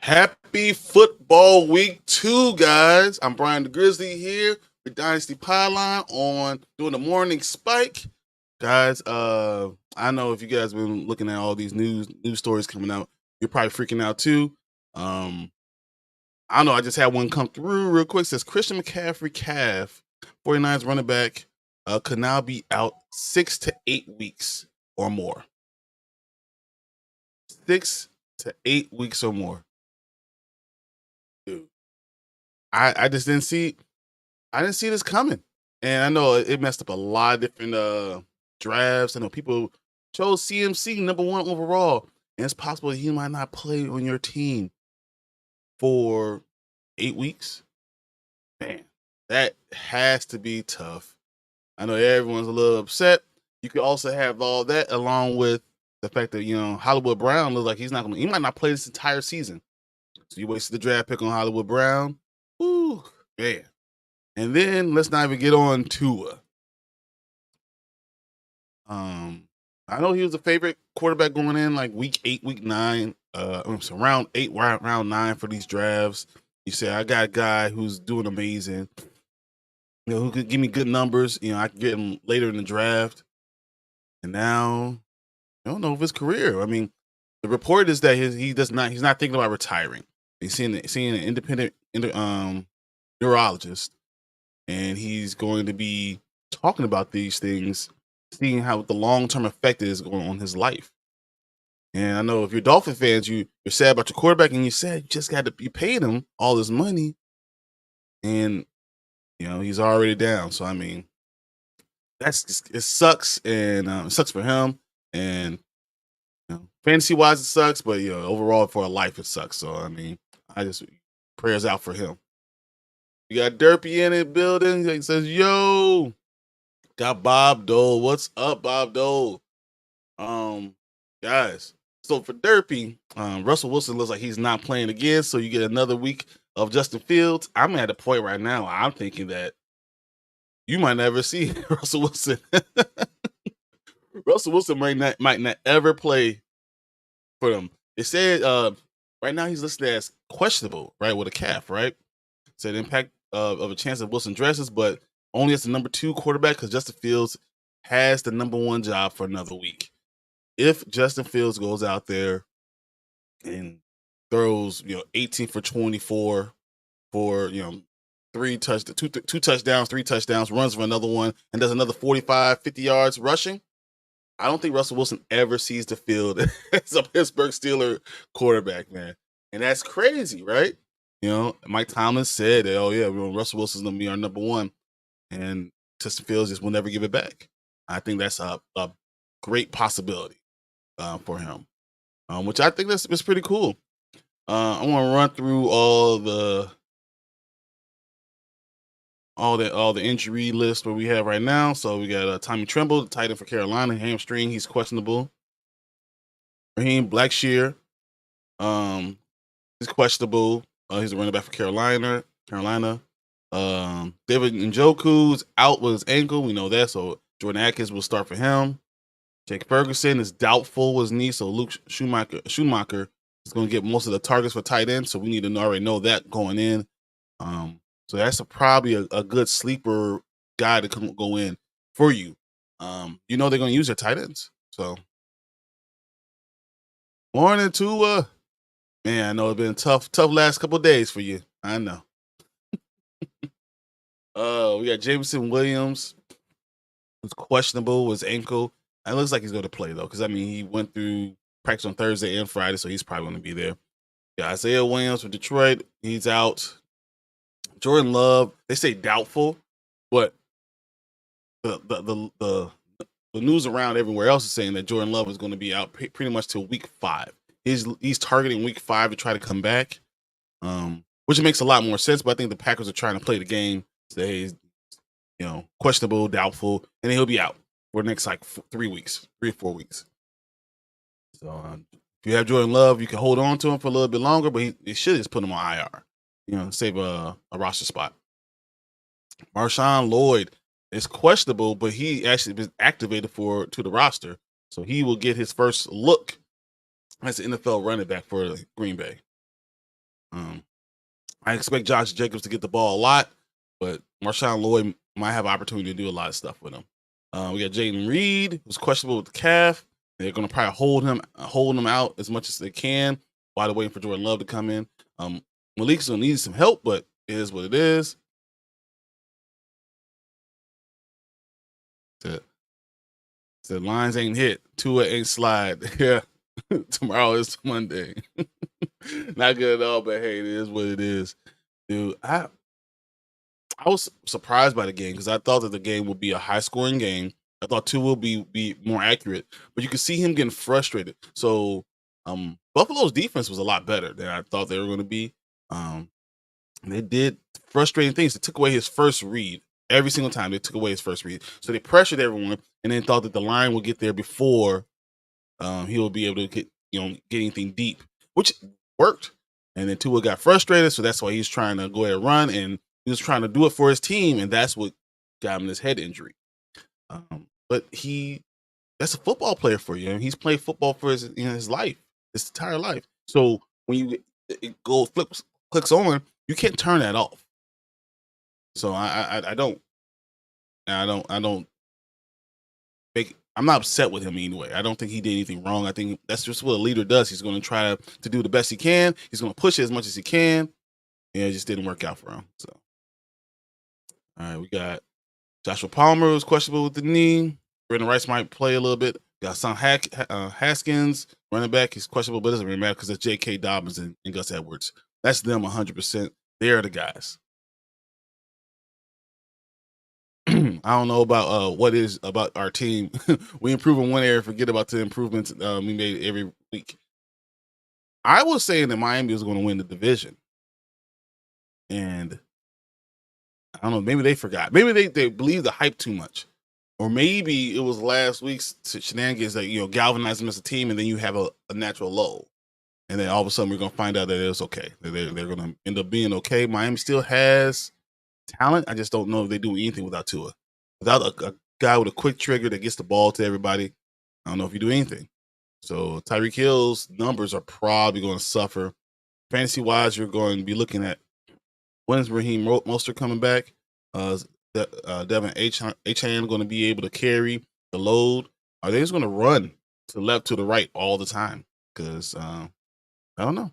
Happy football week 2, guys. I'm Brian the Grizzly here with Dynasty Pylon on doing the morning spike. Guys, I know if you guys have been looking at all these news stories coming out, you're probably freaking out too. I don't know, I just had one come through real quick. It says Christian McCaffrey calf, 49ers running back, could now be out 6 to 8 weeks or more. 6 to 8 weeks or more. Dude, I just didn't see this coming. And I know it messed up a lot of different drafts. I know people chose CMC number 1 overall, and it's possible he might not play on your team for 8 weeks. Man, that has to be tough. I know everyone's a little upset. You could also have all that along with the fact that, Hollywood Brown looks like he might not play this entire season. So you wasted the draft pick on Hollywood Brown. Ooh, man. And then let's not even get on Tua. I know he was a favorite quarterback going in like week 8, week 9. So round 8, round 9 for these drafts. You say, I got a guy who's doing amazing. Who could give me good numbers. I could get him later in the draft. And now, I don't know if his career. I mean, the report is that he's not thinking about retiring. He's seeing an independent neurologist, and he's going to be talking about these things, seeing how the long-term effect is going on his life. And I know if you're Dolphin fans, you're sad about your quarterback, and you said you just got to be paid him all this money, and he's already down. So I mean, it sucks, and it sucks for him, and fantasy wise it sucks, but overall for life it sucks. So I mean, I just prayers out for him. We got Derpy in the building. He says, "Yo, got Bob Dole. What's up, Bob Dole?" Guys. So for Derpy, Russell Wilson looks like he's not playing again. So you get another week of Justin Fields. I'm at a point right now. I'm thinking that you might never see Russell Wilson. Russell Wilson might not ever play for them. They said right now he's listed as questionable, right, with a calf, right? Said impact of a chance of Wilson dresses, but only as the number 2 quarterback because Justin Fields has the number 1 job for another week. If Justin Fields goes out there and throws 18 for 24 for 2 touchdowns, 3 touchdowns, runs for another one, and does another 45, 50 yards rushing, I don't think Russell Wilson ever sees the field as a Pittsburgh Steelers quarterback, man. And that's crazy, right? Mike Tomlin said that, oh, yeah, Russell Wilson's going to be our number 1. And Justin Fields just will never give it back. I think that's a great possibility for him, which I think that's pretty cool. I want to run through all the injury list where we have right now. So we got Tommy Tremble, the tight end for Carolina, hamstring, he's questionable. Raheem Blackshear, he's questionable. He's a running back for Carolina. David Njoku's out with his ankle. We know that. So Jordan Atkins will start for him. Jake Ferguson is doubtful with his knee. So Luke Schumacher is going to get most of the targets for tight end. So we need to already know that going in. So that's probably a good sleeper guy to go in for you. They're going to use their tight ends. So morning, Tua. Man, I know it's been tough last couple of days for you. I know. We got Jameson Williams, who's questionable with his ankle. It looks like he's going to play though, because he went through practice on Thursday and Friday, so he's probably going to be there. Yeah, Isaiah Williams from Detroit, he's out. Jordan Love, they say doubtful, but the news around everywhere else is saying that Jordan Love is going to be out pretty much till week 5. He's targeting week 5 to try to come back, which makes a lot more sense. But I think the Packers are trying to play the game. Say he's, questionable, doubtful, and he'll be out for the next 3 or 4 weeks. So if you have Jordan Love, you can hold on to him for a little bit longer, but he should just put him on IR, save a roster spot. Marshawn Lloyd is questionable, but he actually been activated to the roster, so he will get his first look as an NFL running back for Green Bay. I expect Josh Jacobs to get the ball a lot, but Marshawn Lloyd might have an opportunity to do a lot of stuff with him. We got Jaden Reed, who's questionable with the calf. They're going to probably hold him out as much as they can while they're waiting for Jordan Love to come in. Malik's going to need some help, but it is what it is. The lines ain't hit. Tua ain't slide. Yeah. Tomorrow is Monday. Not good at all, but hey, it is what it is. Dude, I was surprised by the game because I thought that the game would be a high-scoring game. I thought Tua will be more accurate, but you could see him getting frustrated. So Buffalo's defense was a lot better than I thought they were going to be. They did frustrating things. They took away his first read. Every single time they took away his first read. So they pressured everyone and then thought that the line would get there before he will be able to get anything deep, which worked. And then Tua got frustrated, so that's why he's trying to go ahead and run, and he was trying to do it for his team, and that's what got him this head injury. But that's a football player for you, and he's played football for his life, his entire life. So when it clicks on, you can't turn that off. So I'm not upset with him anyway. I don't think he did anything wrong. I think that's just what a leader does. He's going to try to do the best he can. He's going to push it as much as he can. And it just didn't work out for him. So, all right, we got Joshua Palmer, who's questionable with the knee. Brendan Rice might play a little bit. Got Son Haskins, running back. He's questionable, but it doesn't really matter because it's J.K. Dobbins and Gus Edwards. That's them 100%. They're the guys. I don't know about what is about our team. We improve in one area, forget about the improvements we made every week. I was saying that Miami was going to win the division. And I don't know, maybe they forgot. Maybe they believe the hype too much. Or maybe it was last week's shenanigans that, galvanized them as a team, and then you have a natural lull. And then all of a sudden we're going to find out that it was okay. They're going to end up being okay. Miami still has talent. I just don't know if they do anything without Tua. Without a guy with a quick trigger that gets the ball to everybody, I don't know if you do anything. So Tyreek Hill's numbers are probably going to suffer. Fantasy-wise, you're going to be looking at when's Raheem Mostert coming back? Devin Achane going to be able to carry the load? Are they just going to run to the left, to the right all the time? Because I don't know.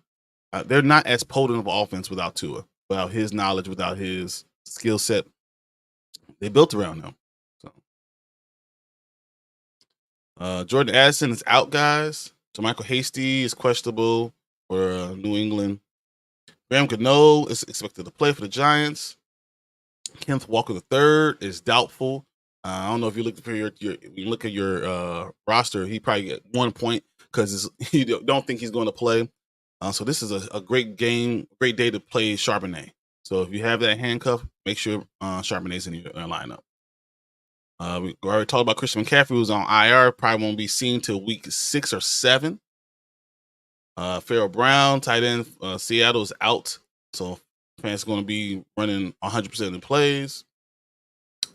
They're not as potent of offense without Tua, without his knowledge, without his skill set. They built around him. So Jordan Addison is out, guys. So Michael Hasty is questionable for New England. Graham Gano is expected to play for the Giants. Kenneth Walker III is doubtful. I don't know if you look at your roster, he probably get 1 point because you don't think he's going to play. So this is a great game, great day to play Charbonnet. So if you have that handcuff, make sure Charbonnet's in your lineup. We already talked about Christian McCaffrey, who's on IR, probably won't be seen till week 6 or 7. Farrell Brown, tight end, Seattle is out, so fans going to be running 100% of the plays.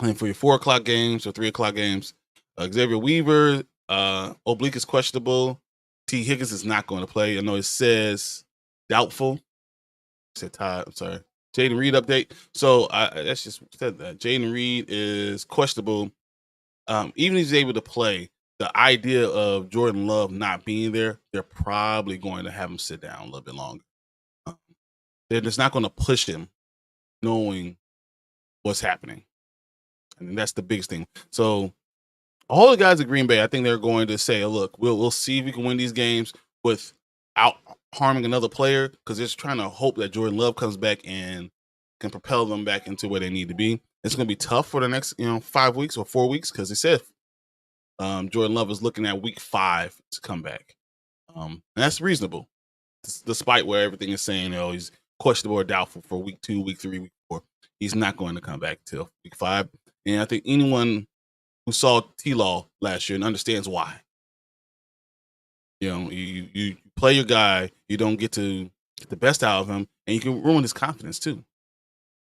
And for your 4 o'clock games or 3 o'clock games, Xavier Weaver, oblique is questionable. T. Higgins is not going to play. I know it says doubtful. I said Todd, I'm sorry. Jaden Reed update. So that's just said that Jaden Reed is questionable. Even if he's able to play, the idea of Jordan Love not being there, they're probably going to have him sit down a little bit longer. They're just not going to push him knowing what's happening. And that's the biggest thing. So all the guys at Green Bay, I think they're going to say, look, we'll see if we can win these games without harming another player, because they're just trying to hope that Jordan Love comes back and can propel them back into where they need to be. It's going to be tough for the next 5 weeks or 4 weeks, because they said Jordan Love is looking at week 5 to come back. And that's reasonable, despite where everything is saying, he's questionable or doubtful for week 2, week 3, week 4. He's not going to come back till week 5. And I think anyone who saw T-Law last year and understands why. You play your guy, you don't get to get the best out of him, and you can ruin his confidence too.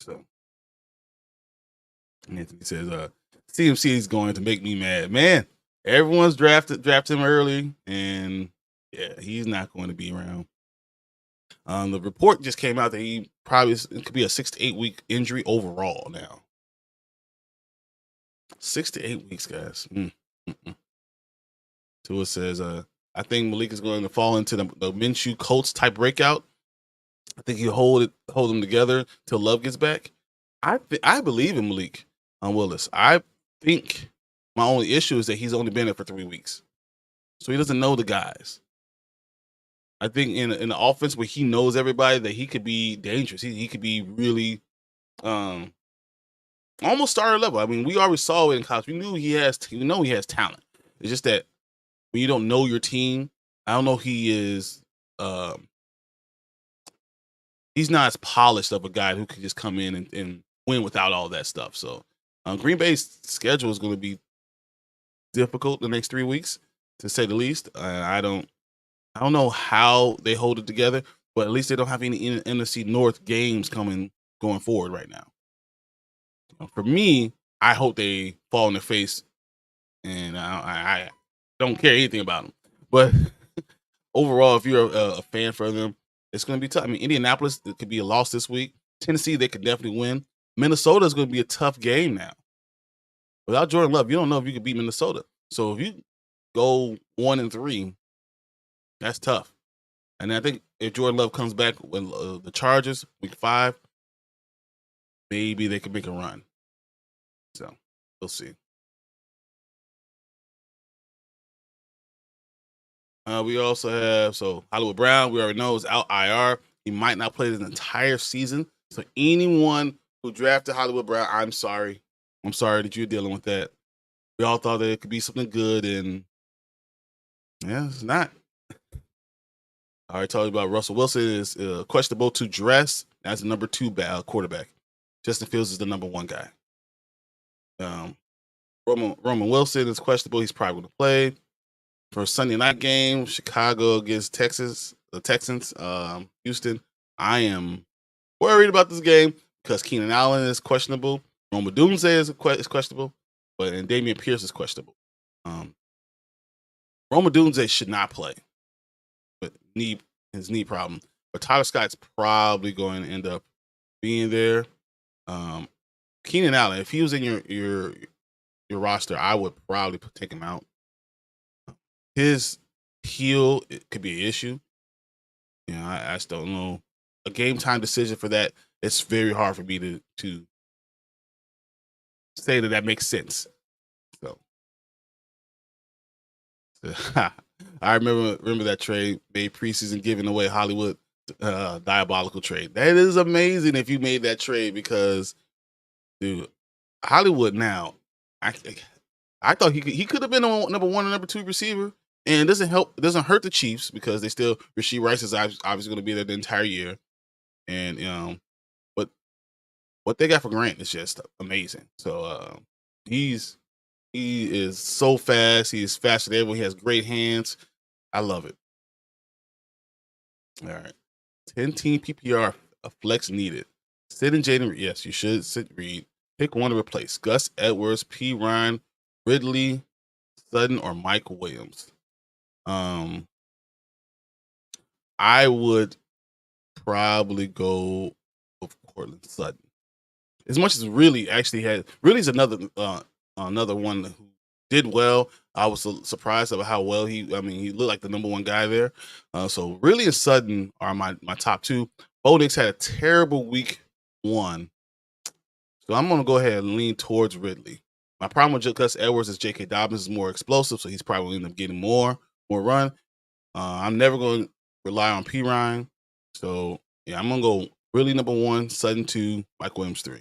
So Anthony says, CMC is going to make me mad. Man, everyone's drafted him early, and yeah, he's not going to be around. The report just came out that he probably it could be a 6 to 8 week injury overall now. 6 to 8 weeks, guys. Tua says, I think Malik is going to fall into the Minshew Colts type breakout. I think he'll hold them together till Love gets back. I believe in Malik Willis. I think my only issue is that he's only been there for 3 weeks, so he doesn't know the guys. I think in the offense where he knows everybody, that he could be dangerous. He could be really almost starter level. I mean, we already saw it in college. We knew he has talent. It's just that when you don't know your team, I don't know. He is. He's not as polished of a guy who could just come in and win without all that stuff. So Green Bay's schedule is going to be difficult the next 3 weeks, to say the least. I don't know how they hold it together, but at least they don't have any NFC North games going forward right now. For me, I hope they fall in their face, and I don't care anything about them. But overall, if you're a fan for them, it's going to be tough. I mean, Indianapolis, it could be a loss this week. Tennessee, they could definitely win. Minnesota is going to be a tough game now. Without Jordan Love, you don't know if you could beat Minnesota. So if you go 1-3, that's tough. And I think if Jordan Love comes back with the Chargers, week 5, maybe they could make a run. So we'll see. We also have Hollywood Brown. We already know is out IR. He might not play the entire season. So anyone who drafted Hollywood Brown, I'm sorry. I'm sorry that you're dealing with that. We all thought that it could be something good, and yeah, it's not. I already told you about Russell Wilson is questionable to dress as the number 2 quarterback. Justin Fields is the number 1 guy. Roman Wilson is questionable. He's probably going to play. For a Sunday night game, Chicago against the Texans, Houston. I am worried about this game because Keenan Allen is questionable. Roma Dunze is questionable, and Damian Pierce is questionable. Roma Dunze should not play, but his knee problem. But Tyler Scott's probably going to end up being there. Keenan Allen, if he was in your roster, I would probably take him out. His heel, it could be an issue. You know, I just don't know. A game time decision for that, it's very hard for me to say that makes sense. So I remember that trade made preseason giving away Hollywood diabolical trade. That is amazing if you made that trade because, dude, Hollywood now, I thought he could have been a number 1 and number 2 receiver. And it doesn't hurt the Chiefs because Rashee Rice is obviously going to be there the entire year. And but what they got for Grant is just amazing. So he is so fast. He is faster than everyone. He has great hands. I love it. All right. 10-team PPR, a flex needed. Sit in Jaden Reed. Yes, you should sit Reed. Pick one to replace. Gus Edwards, P. Ryan, Ridley, Sutton, or Mike Williams. I would probably go with Cortland Sutton. As much as Ridley's another one who did well. I was surprised about how well he looked like the number 1 guy there. So Ridley and Sutton are my top 2. Bo Nix had a terrible week 1. So I'm going to go ahead and lean towards Ridley. My problem with Gus Edwards is J.K. Dobbins is more explosive, so he's probably going to end up getting more run. I'm never going to rely on P. Ryan. So, yeah, I'm going to go Ridley number 1, Sutton 2, Mike Williams 3.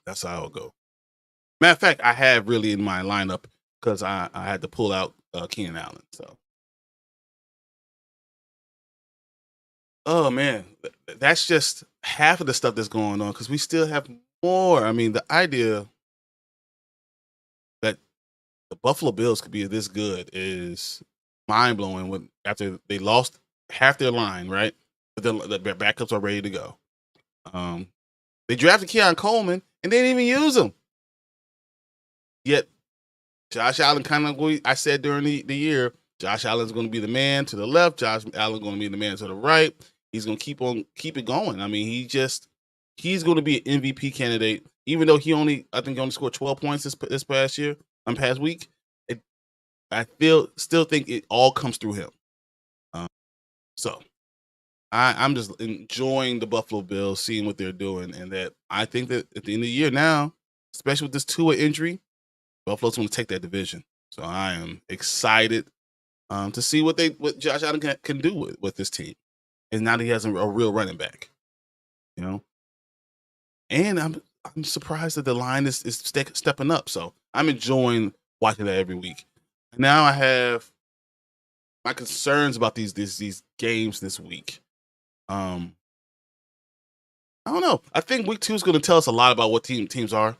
That's how I'll go. Matter of fact, I have Ridley in my lineup because I had to pull out Keenan Allen. So, oh, man, that's just half of the stuff that's going on because we still have more. I mean, the idea that the Buffalo Bills could be this good is mind-blowing after they lost half their line, right? But the backups are ready to go. They drafted Keon Coleman, and they didn't even use him. Yet, Josh Allen I said during the year, Josh Allen's going to be the man to the left. Josh Allen's going to be the man to the right. he's going to keep it going. I mean, he's going to be an MVP candidate, even though I think he only scored 12 points this past week. I still think it all comes through him. So I'm just enjoying the Buffalo Bills, seeing what they're doing, and that I think that at the end of the year now, especially with this Tua injury, Buffalo's going to take that division. So I am excited to see what Josh Allen can do with this team, and now that he has a real running back, you know. And I'm surprised that the line is stepping up. So I'm enjoying watching that every week. Now I have my concerns about these games this week. I don't know. I think week 2 is going to tell us a lot about what teams are.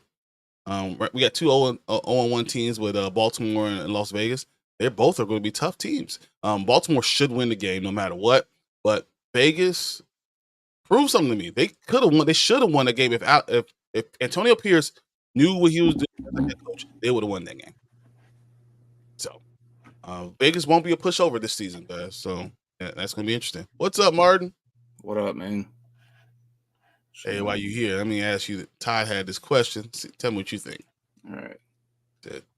We got 2 0-1 teams with Baltimore and Las Vegas. They both are going to be tough teams. Baltimore should win the game no matter what, but Vegas proved something to me. They could have won. They should have won the game if Antonio Pierce knew what he was doing as a head coach. They would have won that game. So Vegas won't be a pushover this season, guys. So that's going to be interesting. What's up, Martin? What up, man? Hey, while you here, let me ask you. Todd had this question. Tell me what you think. All right.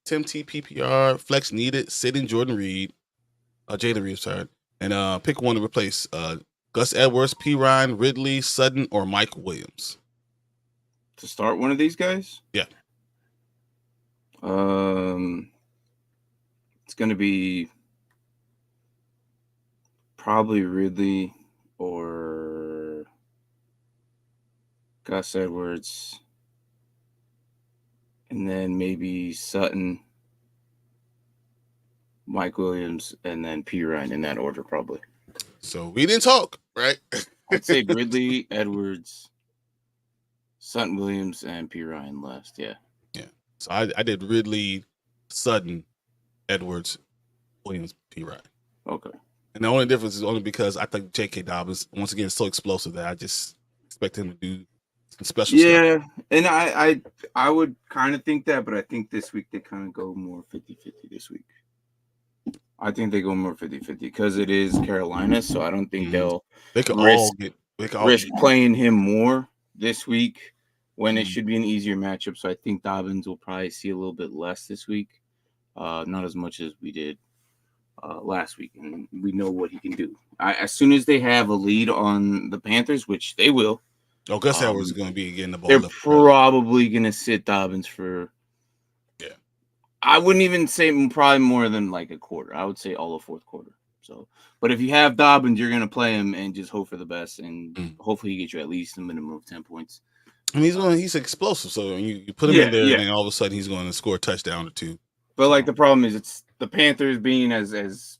Tim T PPR flex needed. Sitting Jordan Reed, Jaden Reed, sorry, and pick one to replace Gus Edwards, P. Ryan, Ridley, Sutton, or Mike Williams. To start one of these guys? Yeah. It's going to be probably Ridley or Gus Edwards, and then maybe Sutton, Mike Williams, and then P. Ryan in that order, probably. So we didn't talk, right? I'd say Ridley, Edwards, Sutton, Williams, and P. Ryan last. Yeah. Yeah. So I did Ridley, Sutton, Edwards, Williams, P. Ryan. Okay. And the only difference is only because I think J.K. Dobbins, once again, is so explosive that I just expect him to do some special stuff. Yeah, and I would kind of think that, but I think this week they kind of go more 50-50 this week. I think they go more 50-50 because it is Carolina, so I don't think they could risk playing him more this week when it should be an easier matchup. So I think Dobbins will probably see a little bit less this week, not as much as we did last week, and we know what he can do. As soon as they have a lead on the Panthers, which they will. Oh, Gus Edwards is going to be getting the ball. They're probably going to sit Dobbins for. Yeah. I wouldn't even say probably more than like a quarter. I would say all of fourth quarter. So, but if you have Dobbins, you're going to play him and just hope for the best, and hopefully he gets you at least a minimum of 10 points. I mean, he's explosive, so you put him in there, and then all of a sudden he's going to score a touchdown or two. But like the problem is, it's the Panthers being as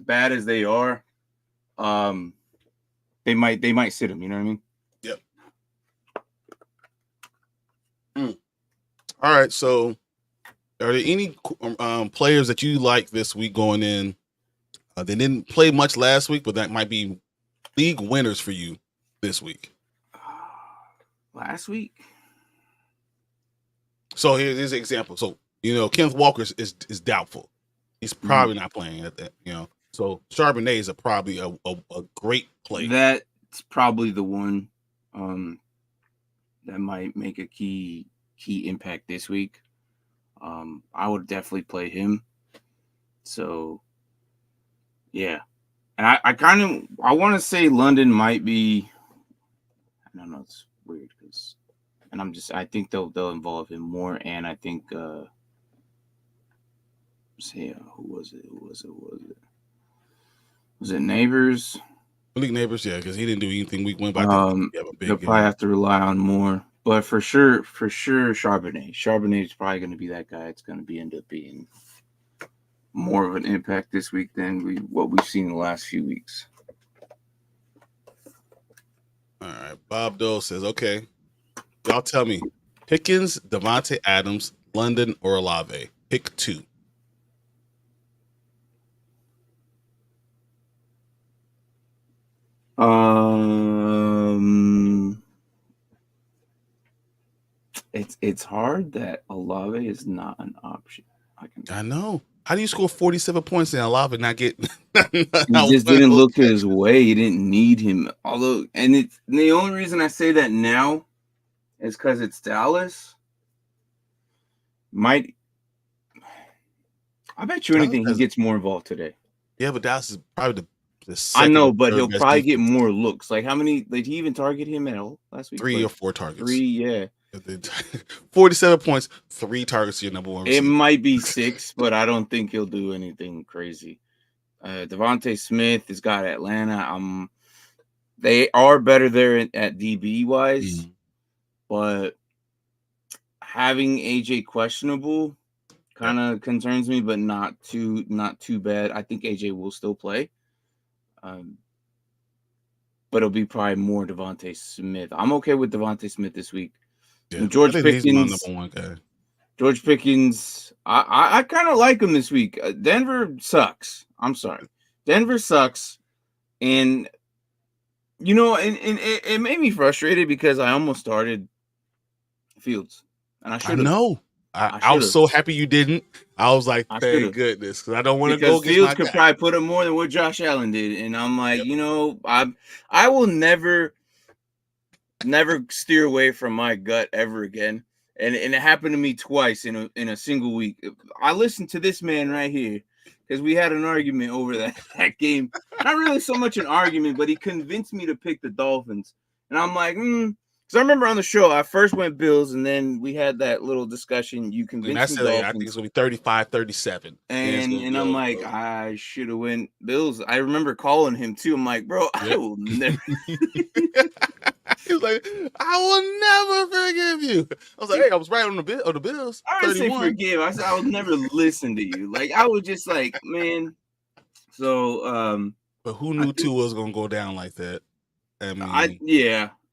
bad as they are. They might sit him. You know what I mean? Yep. All right. So, are there any players that you like this week going in? They didn't play much last week, but that might be league winners for you this week. Last week. So here's an example. So Kenneth Walker is doubtful. He's probably not playing at that. So Charbonnet is probably a great play. That's probably the one that might make a key impact this week. I would definitely play him. So yeah, and I want to say London might be. I don't know. It's weird because, and I think they'll involve him more, and I think. Who was it? Was it Neighbors? Malik Neighbors, yeah, because he didn't do anything week one. But they'll probably have to rely on more. But for sure, Charbonnet. Charbonnet is probably going to be that guy. It's going to end up being more of an impact this week than what we've seen in the last few weeks. All right. Bob Dole says, okay, y'all tell me, Pickens, Devontae Adams, London, or Olave? Pick two. It's hard that Olave is not an option. I know. How do you score 47 points and Olave and not get? He just didn't look his way. He didn't need him. Although, and the only reason I say that now is because it's Dallas. I bet you anything he gets more involved today. Yeah, but Dallas is probably the I second. know, but he'll probably get more looks. Like how many? Did he even target him at all last week? 3 or 4 targets. 3, yeah. 47 points, 3 targets to your number one receiver. It might be 6, but I don't think he'll do anything crazy. Devontae Smith has got Atlanta. They are better there at DB wise, but having AJ questionable kind of concerns me, but not too bad. I think AJ will still play, but it'll be probably more Devontae Smith. I'm okay with Devontae Smith this week. Yeah, and George Pickens, he's my number one guy. George Pickens, I kind of like him this week. Denver sucks. I'm sorry, Denver sucks, and you know, and it made me frustrated because I almost started Fields, and I should have. know. I was so happy you didn't. I was like, thank goodness, because I don't want to go against Fields could probably put up more than what Josh Allen did, and I'm like, you know, I will never steer away from my gut ever again, and it happened to me twice in a single week. I listened to this man right here because we had an argument over that game. Not really so much an argument, but he convinced me to pick the Dolphins, and I'm like, Because I remember on the show, I first went Bills, and then we had that little discussion. You convinced me Dolphins. I think it's going to be 35-37. And I'm like, I should have went Bills. I remember calling him, too. I'm like, bro, I will never. He was like, I will never forgive you. I was like, hey, I was right on the Bills. I didn't say forgive. I said I would never listen to you. Like, I was just like, man. So, but who knew Tua was going to go down like that?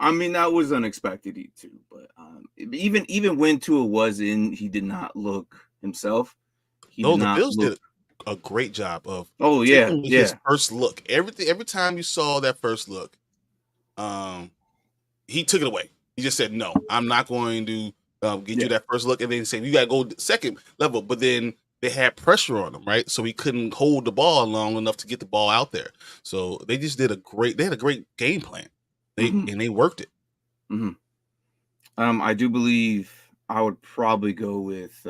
I mean, that was unexpected too. But even when Tua was in, he did not look himself. The Bills did a great job of his first look. Every time you saw that first look, he took it away. He just said, "No, I'm not going to get you that first look," and then said, "You got to go second level." But then they had pressure on him, right? So he couldn't hold the ball long enough to get the ball out there. So they just did they had a great game plan. And they worked it. I do believe I would probably go with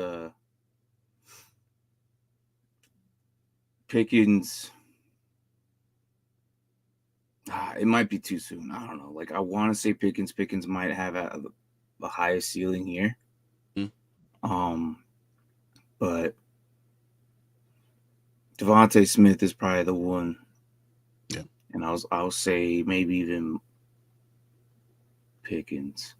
Pickens. It might be too soon. I don't know. Like, I want to say Pickens. Pickens might have the highest ceiling here. But Devontae Smith is probably the one. Yeah. And I'll say maybe even Pickens.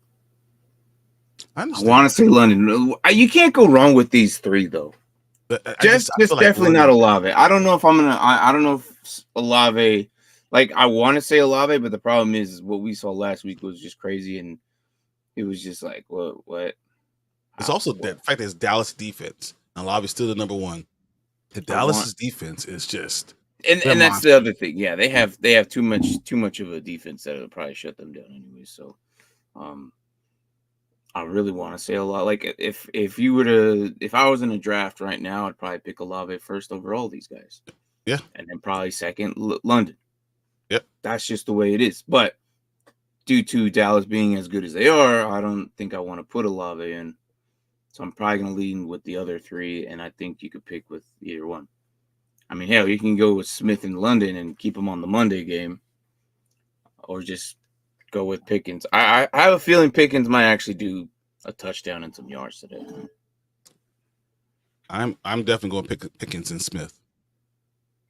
I want to say London. You can't go wrong with these three, though. Just definitely not Olave. I don't know if I'm gonna. I don't know if Olave. Like, I want to say Olave, but the problem is what we saw last week was just crazy, and it was just like, what? It's also the fact that it's Dallas defense. And Olave's still the number one. The Dallas defense is just. And that's the other thing. Yeah, they have too much of a defense that will probably shut them down anyway. So, I really want to say a lot. Like, if I was in a draft right now, I'd probably pick Olave first over all these guys. Yeah, and then probably second London. Yep, that's just the way it is. But due to Dallas being as good as they are, I don't think I want to put Olave in. So I'm probably gonna lean with the other three, and I think you could pick with either one. I mean, hell, you can go with Smith in London and keep him on the Monday game, or just go with Pickens. I have a feeling Pickens might actually do a touchdown and some yards today. I'm definitely going to pick Pickens and Smith.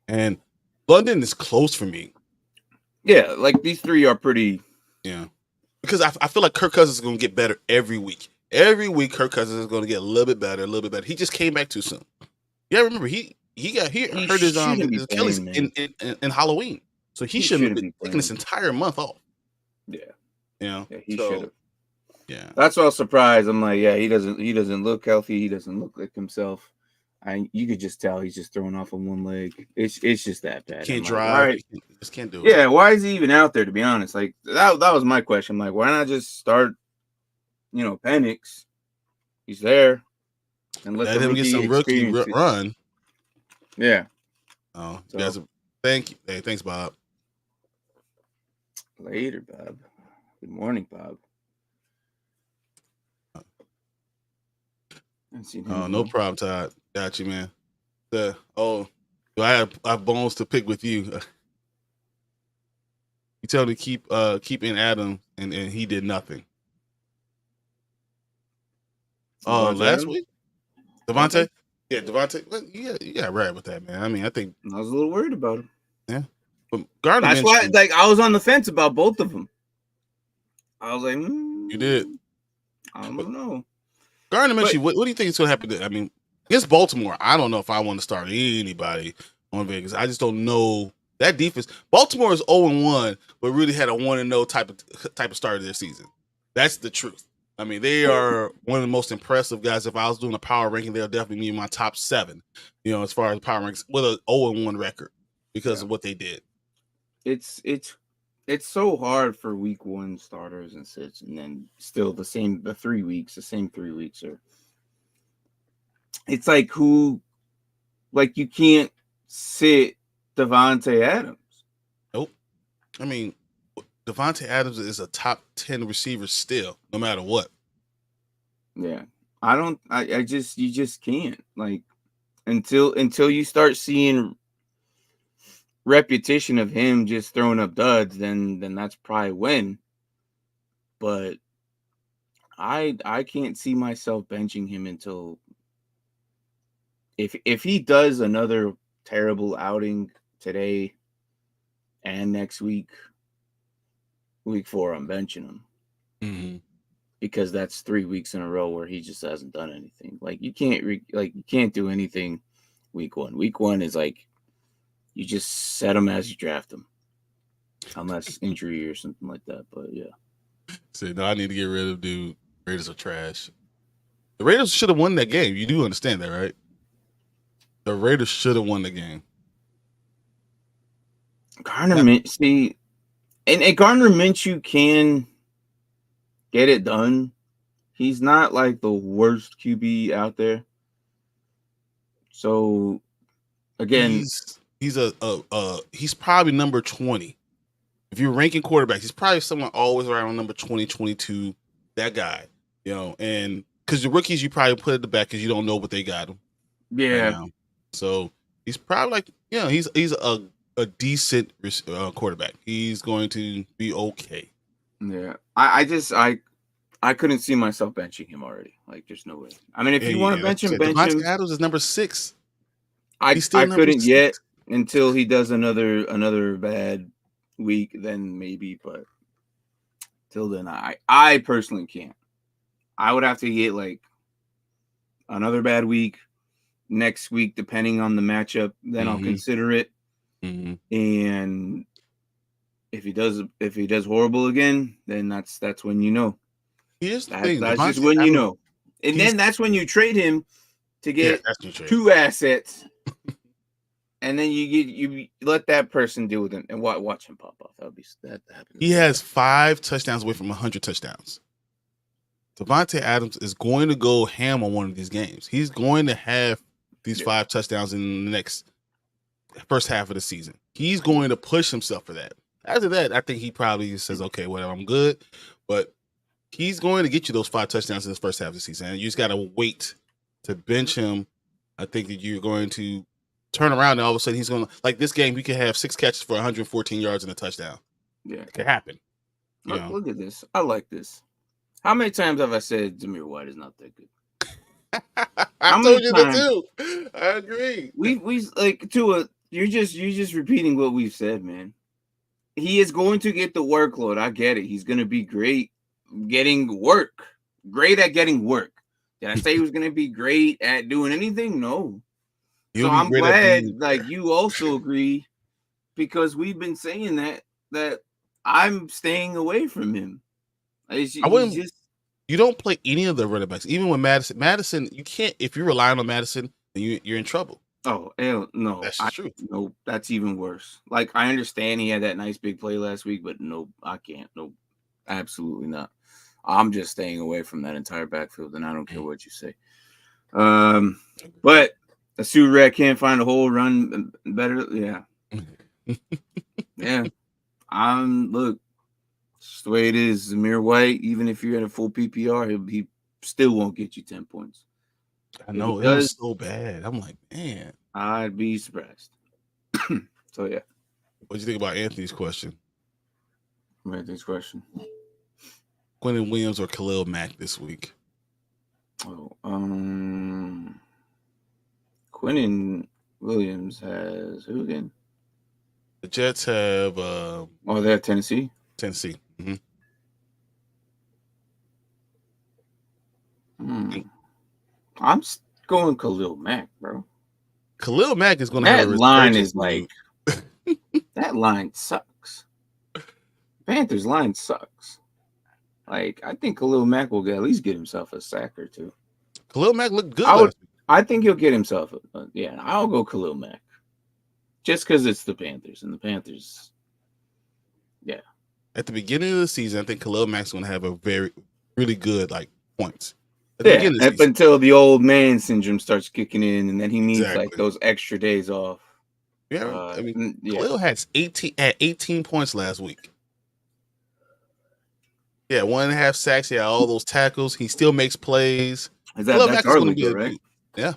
And London is close for me. Yeah, like these three are pretty. Yeah, because I feel like Kirk Cousins is going to get better every week. Every week, Kirk Cousins is going to get a little bit better. He just came back too soon. Yeah, remember he hurt his Achilles in Halloween, so he shouldn't have been taking this entire month off. Yeah, yeah, he should have. Yeah, that's why I was surprised. I'm like, yeah, he doesn't look healthy. He doesn't look like himself. You could just tell he's just throwing off on one leg. It's just that bad. Can't drive. Just can't do it. Yeah, why is he even out there? To be honest, like that was my question. I'm like, why not just start? Penix, he's there. and let Let the him get rookie some rookie experience it. run. Yeah. Oh, So, you guys, thank you. Hey, thanks, Bob. Later, Bob. Good morning, Bob. Oh, no problem, Todd. Got you, man. I have bones to pick with you. You tell me to keep in Adam, and he did nothing. Last week, Devontae. Yeah, Devontae. Well, you got right with that, man. I mean, I think I was a little worried about him. Yeah, but Gardner That's Minshew, why, I was on the fence about both of them. I was like, you did. I don't know. Gardner Minshew, what do you think is going to happen? I mean, against Baltimore, I don't know if I want to start anybody on Vegas. I just don't know that defense. Baltimore is 0-1, but really had a 1-0 type of start of their season. That's the truth. I mean, they are one of the most impressive guys. If I was doing a power ranking, they'll definitely be in my top 7. As far as power rankings with an 0-1 record because of what they did. It's so hard for week 1 starters and sits, and then still the same 3 weeks are. It's like you can't sit Davante Adams. Nope. I mean, Davante Adams is a top 10 receiver still, no matter what. Yeah. You just can't, until you start seeing repetition of him just throwing up duds, then that's probably when. But I can't see myself benching him until if he does another terrible outing today and next week 4, I'm benching him. Mm-hmm. Because that's 3 weeks in a row where he just hasn't done anything. You can't do anything week 1. Week 1 is you just set him as you draft him, unless injury or something like that. But yeah. Say no, I need to get rid of dude. Raiders are trash. The Raiders should have won that game. You do understand that, right? The Raiders should have won the game. Gardner Minshew can get it done. He's not the worst QB out there. So again, he's probably number 20. If you're ranking quarterbacks, he's probably someone always around number 20, 22. That guy, and because the rookies you probably put at the back because you don't know what they got him. Yeah. Right now. So he's probably he's a decent quarterback. He's going to be okay. Yeah. I couldn't see myself benching him already. There's no way. I mean, if you want to bench him, bench him. Adams is number 6. I couldn't yet until he does another bad week. Then maybe, but till then, I personally can't. I would have to get another bad week next week, depending on the matchup. Then I'll consider it. Mm-hmm. And if he does horrible again, then that's when you know. Here's the thing. That's just when you know. And then that's when you trade him to get 2 assets. And then you let that person deal with him and watch him pop off. That happens. He has 5 touchdowns away from 100 touchdowns. Davante Adams is going to go ham on one of these games. He's going to have these 5 touchdowns in the next first half of the season. He's going to push himself for that. After that, I think he probably says, okay, whatever, I'm good. But he's going to get you those 5 touchdowns in the first half of the season. And you just got to wait to bench him. I think that you're going to turn around and all of a sudden he's going to, this game, he could have 6 catches for 114 yards and a touchdown. Yeah. It could happen. Look at this. I like this. How many times have I said Zamir White is not that good? I told you that too. I agree. We Tua, you're just repeating what we've said, man. He is going to get the workload. I get it. He's going to be great getting work. Great at getting work. Did I say he was going to be great at doing anything? No. So I'm glad you also agree, because we've been saying that I'm staying away from him. You don't play any of the running backs, even with Madison. Madison, you can't. If you're relying on Madison, then you're in trouble. Oh, hell no. That's the truth. No, that's even worse. I understand he had that nice big play last week, but no, I can't. No, absolutely not. I'm just staying away from that entire backfield, and I don't care what you say. But a suit rat can't find a hole, run better. Yeah. Yeah. Look, it's the way it is. Zamir White, even if you're at a full PPR, he still won't get you 10 points. I know it was so bad. I'm like, man, I'd be surprised. So yeah. What do you think about Anthony's question? Anthony's question. Quinnen Williams or Khalil Mack this week? Oh, Quinnen Williams has who again? The Jets have. They have Tennessee. Tennessee. Mm-hmm. I'm going Khalil Mack, bro. Khalil Mack is going to have a line is like that line sucks. Panthers line sucks. Like I think Khalil Mack will at least get himself a sack or two. Khalil Mack looked good. I think he'll get himself. I'll go Khalil Mack, just because it's the Panthers and the Panthers. Yeah. At the beginning of the season, I think Khalil Mack's going to have a really good points. Up until the old man syndrome starts kicking in, and then he needs like those extra days off. Yeah, Khalil had 18 points last week. Yeah, 1.5 sacks. Yeah, all those tackles. He still makes plays. That's our league, right? Yeah.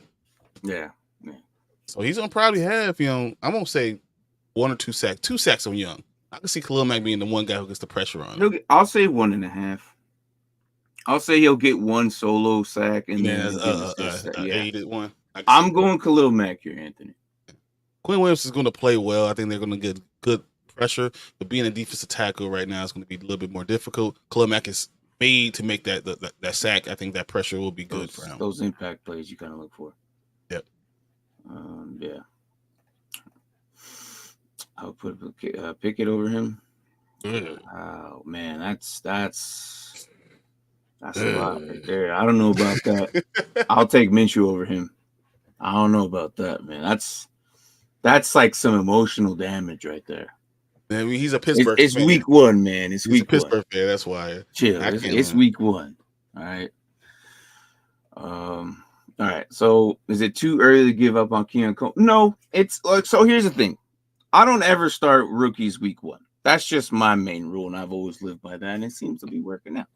So he's gonna probably have, I'm gonna say 1 or 2 sacks. 2 sacks on Young. I can see Khalil Mack being the one guy who gets the pressure on him. I'll say 1.5. I'll say he'll get 1 solo sack and then aided one. I'm going Khalil Mack here, Anthony. Quinn Williams is going to play well. I think they're going to get good pressure. But being a defensive tackle right now is going to be a little bit more difficult. Khalil Mack is made to make that sack. I think that pressure will be good for him. Those impact plays you kind of look for. Yep. Yeah. I'll put Pickett over him. Oh man, that's a lot right there. I don't know about that. I'll take Minshew over him. I don't know about that, man. That's like some emotional damage right there. I mean, he's a Pittsburgh. It's week 1, man. It's week Pittsburgh fan. That's why. Chill. It's week 1. All right. All right. So is it too early to give up on Keon Coleman? No. It's like, so here's the thing. I don't ever start rookies week 1. That's just my main rule, and I've always lived by that, and it seems to be working out.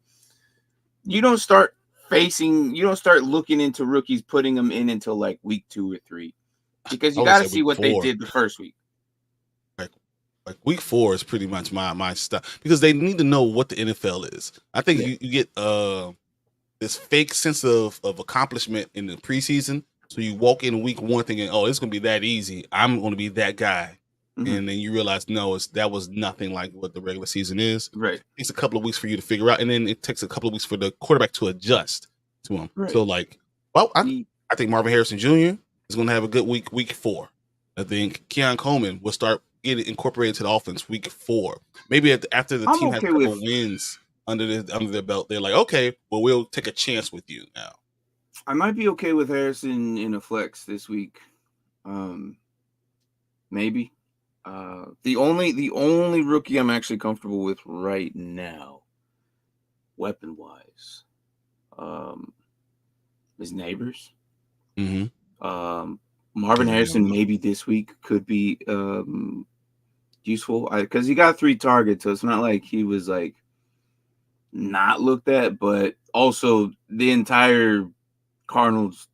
You don't start looking into rookies, putting them in until like week 2 or 3, because you got to see what 4. They did the first week. Like week 4 is pretty much my stuff, because they need to know what the NFL is. I think you get this fake sense of accomplishment in the preseason. So you walk in week 1 thinking, oh, it's going to be that easy. I'm going to be that guy. Mm-hmm. And then you realize, no, that was nothing like what the regular season is. Right. It takes a couple of weeks for you to figure out, and then it takes a couple of weeks for the quarterback to adjust to him. Right. So, I think Marvin Harrison Jr. is going to have a good week 4. I think Keon Coleman will start getting incorporated to the offense week 4. Maybe after the team has a couple wins under their belt, they're like, okay, well, we'll take a chance with you now. I might be okay with Harrison in a flex this week. Maybe. The only rookie I'm actually comfortable with right now, weapon wise, is Neighbors. Mm-hmm. Marvin Harrison maybe this week could be useful, because he got 3 targets, so it's not like he was like not looked at, but also the entire Cardinals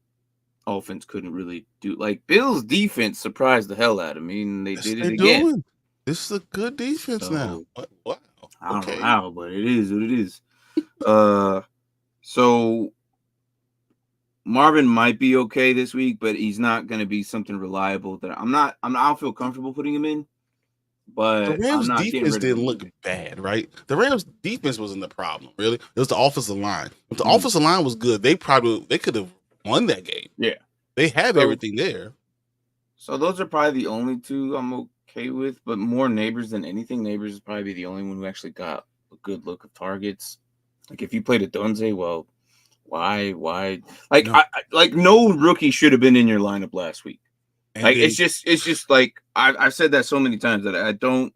offense couldn't really do, like, Bills defense surprised the hell out of me, and they did it again. Doing. This is a good defense now. Wow. I don't know how, but it is what it is. So Marvin might be okay this week, but he's not going to be something reliable that I don't feel comfortable putting him in. But the Rams defense didn't look bad, right? The Rams defense wasn't the problem, really. It was the offensive line. If the offensive line was good, they could have won that game. Yeah. They have everything there. So those are probably the only 2 I'm okay with, but more Neighbors than anything. Neighbors is probably the only one who actually got a good look of targets. Like, if you played a Donze, well, why? Like, no. No rookie should have been in your lineup last week. And like, it's just like I've said that so many times that I don't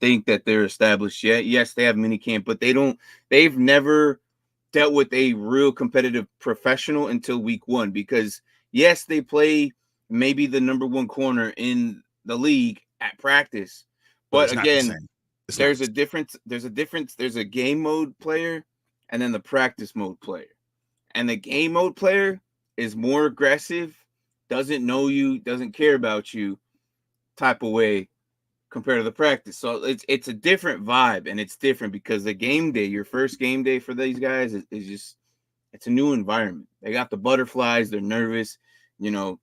think that they're established yet. Yes, they have minicamp, but they've never dealt with a real competitive professional until week 1, because yes, they play maybe the number 1 corner in the league at practice, but but it's not the again, same. It's not there's the a difference. There's a difference. There's a game mode player and then the practice mode player. And the game mode player is more aggressive, doesn't know you, doesn't care about you type of way compared to the practice. So it's a different vibe, and it's different because the game day, your first game day for these guys is just, it's a new environment. They got the butterflies, they're nervous, you know,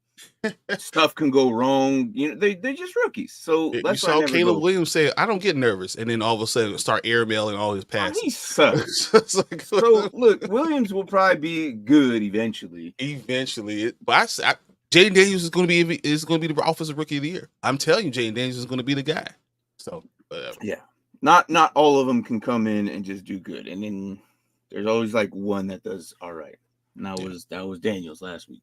stuff can go wrong. You know, they're just rookies. So You that's why I saw never Caleb go. Williams say, "I don't get nervous," and then all of a sudden start airmailing all his Oh, passes. he sucks. It's like, So look, Williams will probably be good eventually. But Jaden Daniels is going to be the offensive rookie of the year. I'm telling you, Jaden Daniels is going to be the guy. So whatever. Yeah, not all of them can come in and just do good, and then there's always like one that does all right. And that was Daniels last week.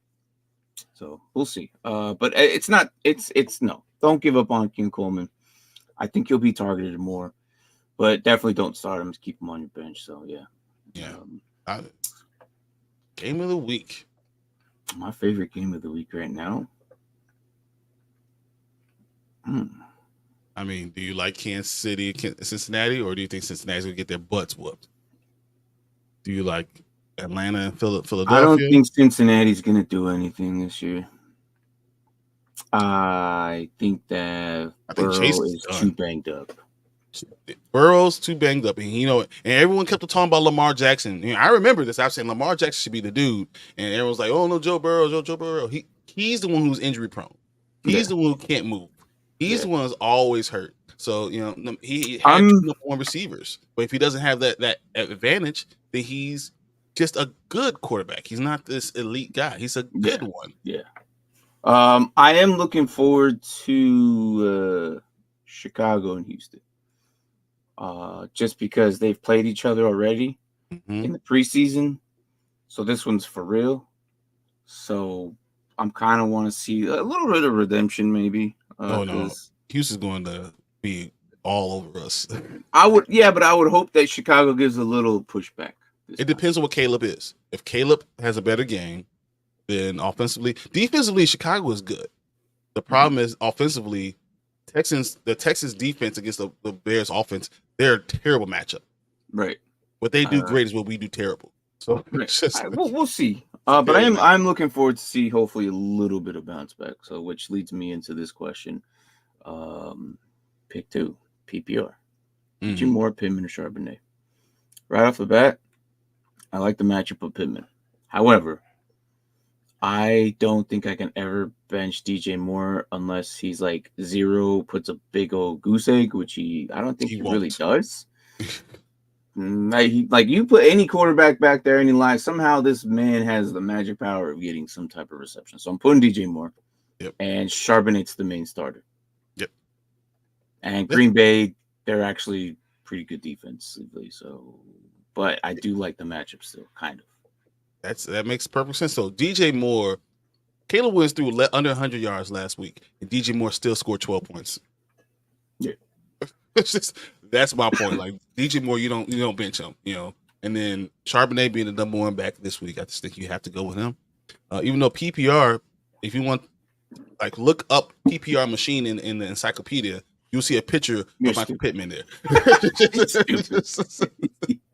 So we'll see. But it's not. It's no. Don't give up on King Coleman. I think he'll be targeted more, but definitely don't start him. Just keep him on your bench. So yeah. Game of the week. My favorite game of the week right now. I mean, do you like Kansas City, Cincinnati, or do you think Cincinnati's gonna get their butts whooped? Do you like Atlanta and Philadelphia? I don't think Cincinnati's gonna do anything this year. I think that Burrow is too banged up. Burrow's too banged up, and and everyone kept talking about Lamar Jackson. I remember this. I was saying Lamar Jackson should be the dude, and everyone's like, "Oh no, Joe Burrow, Joe Burrow." He's the one who's injury prone. He's the one who can't move. He's the one who's always hurt. So he had more receivers, but if he doesn't have that advantage, then he's just a good quarterback. He's not this elite guy. He's a good one. Yeah. I am looking forward to Chicago and Houston. Just because they've played each other already in the preseason. So this one's for real. So I'm kind of want to see a little bit of redemption, maybe. No. Houston's going to be all over us. but I would hope that Chicago gives a little pushback. It depends on what Caleb is. If Caleb has a better game, then offensively, defensively, Chicago is good. The problem is offensively, the Texans defense against the Bears offense, they're a terrible matchup. Right. What they do great is what we do terrible. So we'll see. But I'm looking forward to see hopefully a little bit of bounce back. So which leads me into this question. Pick 2, PPR. DJ Moore, Pittman, or Charbonnet. Right off the bat, I like the matchup of Pittman. However, I don't think I can ever bench DJ Moore unless he's like 0, puts a big old goose egg, which I don't think he really does. Like you put any quarterback back there, any line, somehow this man has the magic power of getting some type of reception. So I'm putting DJ Moore. Yep. And Charbonnet's the main starter. Yep. And Green Bay, they're actually pretty good defensively. So, but I do like the matchup still, kind of. That makes perfect sense. So DJ Moore, Caleb Williams threw under 100 yards last week, and DJ Moore still scored 12 points. Yeah, that's my point. Like DJ Moore, you don't bench him, And then Charbonnet being the number 1 back this week, I just think you have to go with him. Even though PPR, if you want, like look up PPR machine in the encyclopedia, you'll see a picture of Michael Pittman there.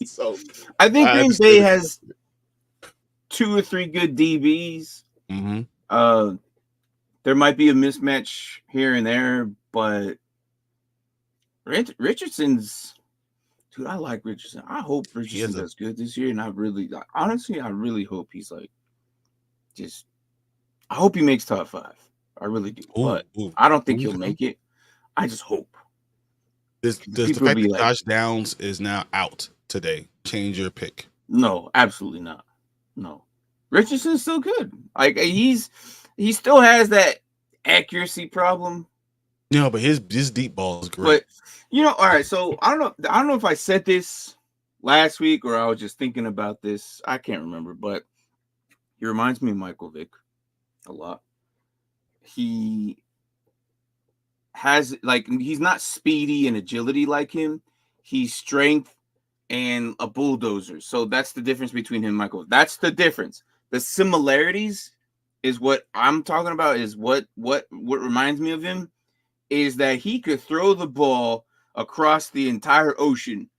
So I think Green Bay has 2 or 3 good DBs. There might be a mismatch here and there, but Richardson's, dude, I like Richardson. I hope Richardson does good this year, and I really hope he's like, I hope he makes top 5. I really do, but I don't think he'll make it. I just hope. Does the fact that Josh Downs is now out today change your pick? No, absolutely not. No, Richardson's still good. Like he still has that accuracy problem. No, but his deep ball is great. But all right. So I don't know if I said this last week or I was just thinking about this. I can't remember, but he reminds me of Michael Vick a lot. He has he's not speedy and agility like him. He's strength, and a bulldozer. So that's the difference between him and Michael. That's the difference. The similarities is what I'm talking about. Is what reminds me of him is that he could throw the ball across the entire ocean,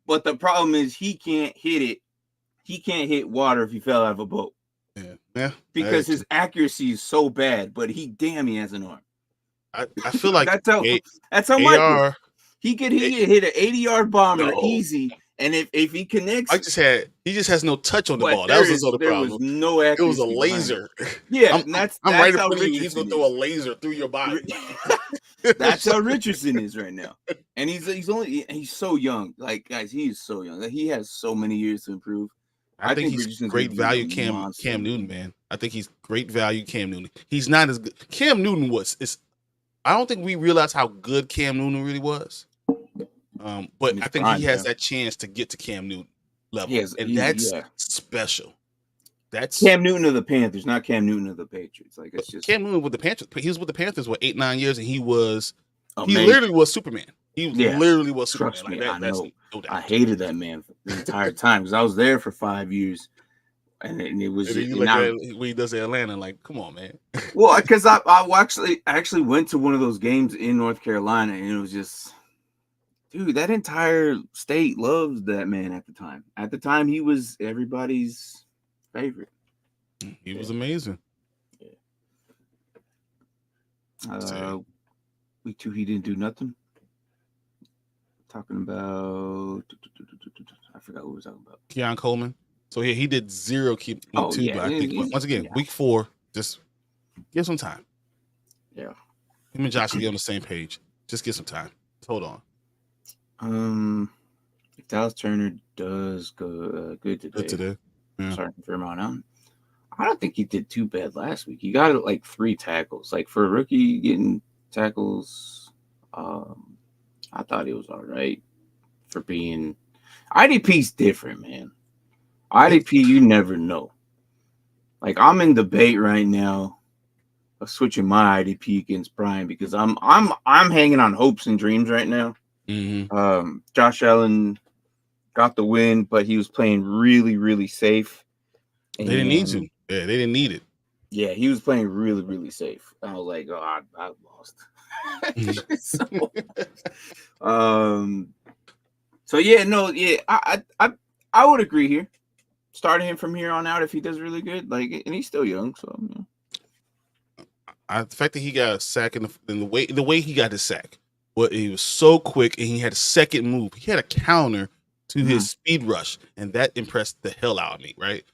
but the problem is he can't hit it. He can't hit water if he fell out of a boat. Yeah. Because his accuracy is so bad, but he has an arm. I feel like that's how Michael. He could hit an 80-yard bomber easy, and if he connects, he just has no touch on the ball. That was his other problem. Was no accuracy. It was a laser. Yeah, I'm right in front of you. He's gonna throw a laser through your body. That's how Richardson is right now, and he's so young. Like guys, he is so young. He has so many years to improve. I think he's great value Cam Newton, man. I think he's great value Cam Newton. He's not as good. Cam Newton I don't think we realize how good Cam Newton really was. But I think he has that chance to get to Cam Newton level. That's special. That's Cam Newton of the Panthers, not Cam Newton of the Patriots. Like it's just Cam Newton with the Panthers. He was with the Panthers for 8-9 years, and he literally was Superman. He literally was Superman. Trust me, I know. I hated that man the entire time because I was there for 5 years, and it was when he does Atlanta. Like, come on, man. Well, because I actually went to one of those games in North Carolina, and it was just, dude, that entire state loves that man at the time. At the time, he was everybody's favorite. He was amazing. Yeah. Week 2, he didn't do nothing. Talking about, I forgot what we were talking about. Keon Coleman. So he did 0 keep 2, but I think once again, week 4, just give some time. Yeah. Him and Josh will get on the same page. Just get some time. Hold on. If Dallas Turner does go good today. Yeah. Starting from on. I don't think he did too bad last week. He got like 3 tackles. Like for a rookie getting tackles, I thought it was all right for being IDP's different, man. IDP, you never know. Like I'm in debate right now of switching my IDP against Brian because I'm hanging on hopes and dreams right now. Mm-hmm. Josh Allen got the win, but he was playing really, really safe. They didn't need to. Yeah, they didn't need it. Yeah, he was playing really, really safe. I was like, oh, I lost. I would agree here. Starting him from here on out if he does really good, like, and he's still young, so the fact that he got a sack and the way he got his sack, he was so quick and he had a second move. He had a counter to his speed rush, and that impressed the hell out of me. Right?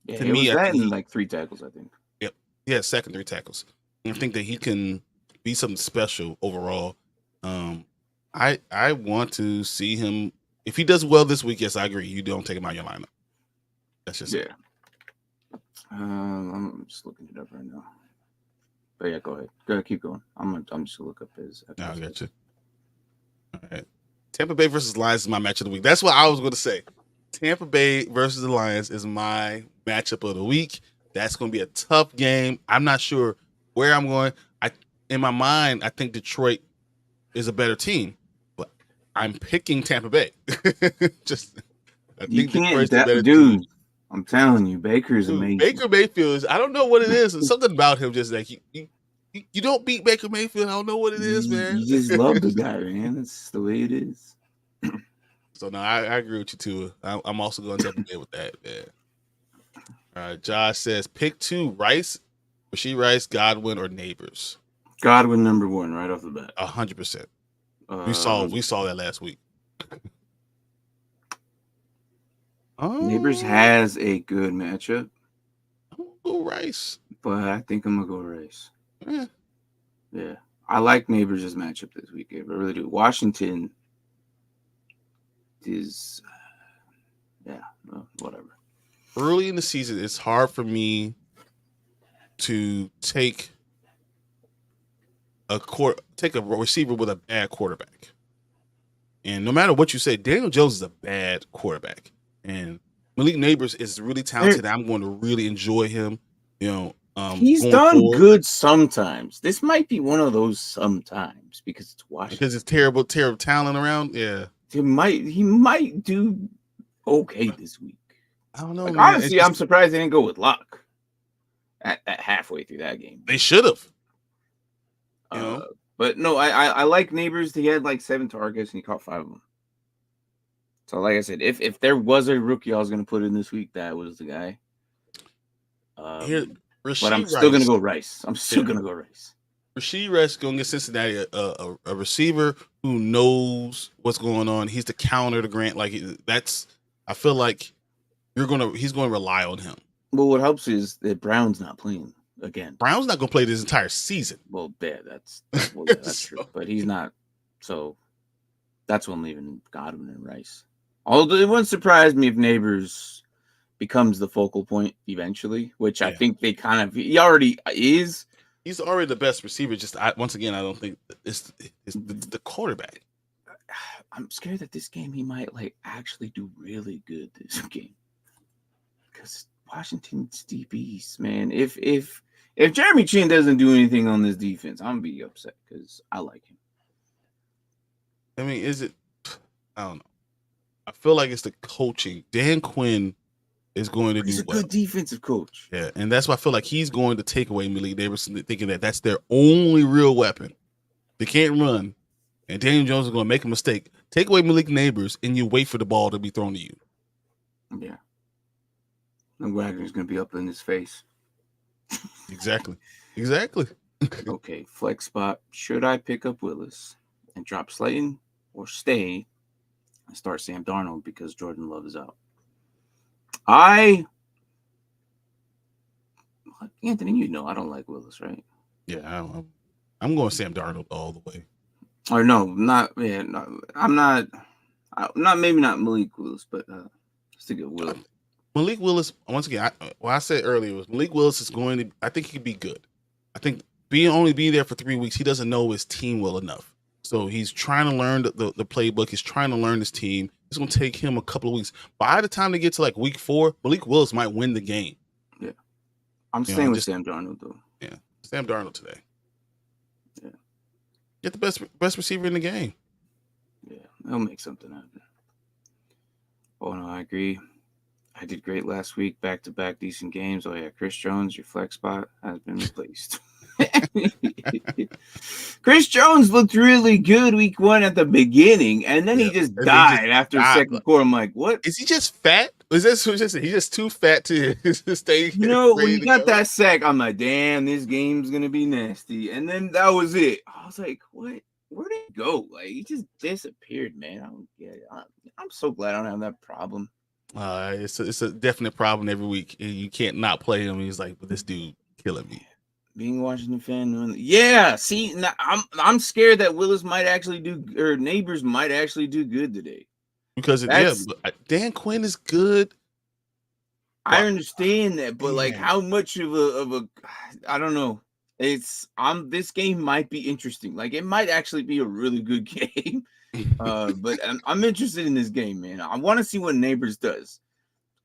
Yeah, to me, I think like 3 tackles. I think. Yep. Yeah, second 3 tackles. And I think that he can be something special overall. I want to see him if he does well this week. Yes, I agree. You don't take him out of your lineup. That's just it. I'm just looking it up right now. But yeah, go ahead. Go ahead, keep going. I'm just gonna look up his. I got you. All right. Tampa Bay versus Lions is my match of the week. That's what I was going to say. Tampa Bay versus the Lions is my matchup of the week. That's going to be a tough game. I'm not sure where I'm going. In my mind, I think Detroit is a better team, but I'm picking Tampa Bay. I think Detroit's a better team. I'm telling you, Baker is amazing. Baker Mayfield is, I don't know what it is. There's something about him just like you don't beat Baker Mayfield. I don't know what it is, man. You just love the guy, man. That's the way it is. So no, I agree with you too. I'm also going to Tampa Bay with that, man. All right, Josh says pick 2: Rashee Rice, Godwin, or Neighbors. Godwin number 1 right off the bat. 100%. We saw that last week. Neighbors has a good matchup. I'm gonna go Rice, but I think I'm gonna go Rice. Yeah. I like Neighbors' matchup this week. I really do. Washington is, whatever. Early in the season, it's hard for me to take a receiver with a bad quarterback. And no matter what you say, Daniel Jones is a bad quarterback. And Malik Neighbors is really talented. I'm going to really enjoy him. He's done good sometimes. This might be one of those sometimes because it's Washington. Because it's terrible talent around. Yeah. he might do okay this week. I don't know, Like, man. honestly, I'm surprised they didn't go with Luck at halfway through that game. They should have. You know? But no, I like Neighbors. He had like 7 targets and he caught 5 of them. So, like I said, if there was a rookie I was going to put in this week, that was the guy. But I'm still going to go Rice. Rashee Rice going to get Cincinnati a receiver who knows what's going on. He's the counter to Grant. Like, I feel like he's going to rely on him. Well, what helps is that Brown's not playing again. Brown's not going to play this entire season. Well, yeah, that's true. But he's not. So that's when I'm leaving Godwin and Rice. Although it wouldn't surprise me if Neighbors becomes the focal point eventually, which I think he already is. He's already the best receiver. Just once again, I don't think it's the quarterback. I'm scared that this game he might actually do really good this game because Washington's DBs, man. If Jeremy Chin doesn't do anything on this defense, I'm gonna be upset because I like him. I mean, is it? I don't know. I feel like it's the coaching. Dan Quinn is going to do well. He's a good defensive coach. Yeah, and that's why I feel like he's going to take away Malik Davis, thinking that that's their only real weapon. They can't run, and Daniel Jones is going to make a mistake. Take away Malik Neighbors, and you wait for the ball to be thrown to you. Yeah. And Wagner's going to be up in his face. Exactly. Okay, flex spot. Should I pick up Willis and drop Slayton or stay and start Sam Darnold because Jordan Love is out? Anthony, you know I don't like Willis, right? Yeah, I'm going Sam Darnold all the way. Or no, I'm not. Maybe not Malik Willis, but stick with Willis. Malik Willis, once again, I said earlier was Malik Willis is going to. I think he could be good. I think only being there for 3 weeks, he doesn't know his team well enough. So he's trying to learn the playbook. He's trying to learn his team. It's going to take him a couple of weeks. By the time they get to like week 4, Malik Willis might win the game. Yeah, I'm staying with Sam Darnold though. Yeah, Sam Darnold today. Yeah, get the best receiver in the game. Yeah, he'll make something happen. Oh no, I agree. I did great last week, back-to-back decent games. Oh yeah, Chris Jones, your flex spot has been replaced. Chris Jones looked really good week 1 at the beginning, and then he just died after the second quarter. I'm like, what? Is he just fat? Is this he's just too fat to stay? When you got that sack, I'm like, damn, this game's gonna be nasty. And then that was it. I was like, what? Where did he go? Like, he just disappeared, man. I don't get it. I'm so glad I don't have that problem. It's a definite problem every week. You can't not play him. He's like, but this dude killing me. Being a Washington fan, yeah. See, now I'm scared that Willis might actually or Neighbors might actually do good today. Because Dan Quinn is good. I understand that, but like, how much of a I don't know. This game might be interesting. Like, it might actually be a really good game. But I'm interested in this game, man. I want to see what Neighbors does.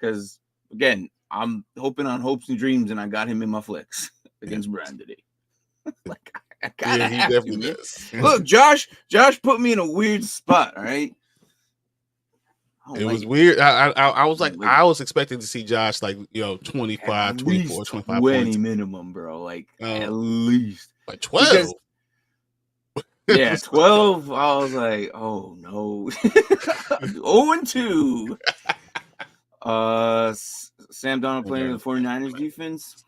Because again, I'm hoping on hopes and dreams, and I got him in my flex against Brown today. Like, I gotta have to, man. Look, Josh put me in a weird spot, all right? It was weird. I was like, I was expecting to see Josh like, 25, 24, 25 20 points. minimum, bro. Like, at least. Like 12. Yeah, 12. I was like, oh no. 0-2. Sam Darnold playing the 49ers defense.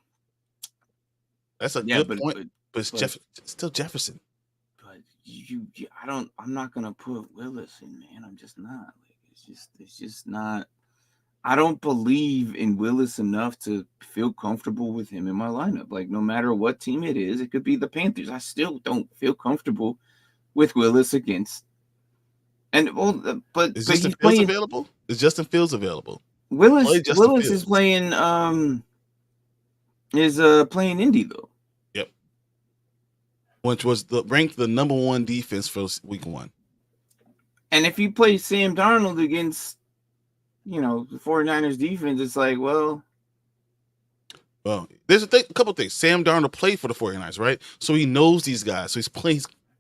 That's a good point. But it's still Jefferson. But I'm not gonna put Willis in, man. I'm just not. Like, it's just not. I don't believe in Willis enough to feel comfortable with him in my lineup. Like, no matter what team it is, it could be the Panthers. I still don't feel comfortable with Willis against. But is Justin Fields available? Is Justin Fields available? Willis is playing playing Indy though. Yep. Which was ranked the number 1 defense for week 1. And if you play Sam Darnold against, the 49ers defense, it's like, well, there's a couple things. Sam Darnold played for the 49ers, right? So he knows these guys. So he's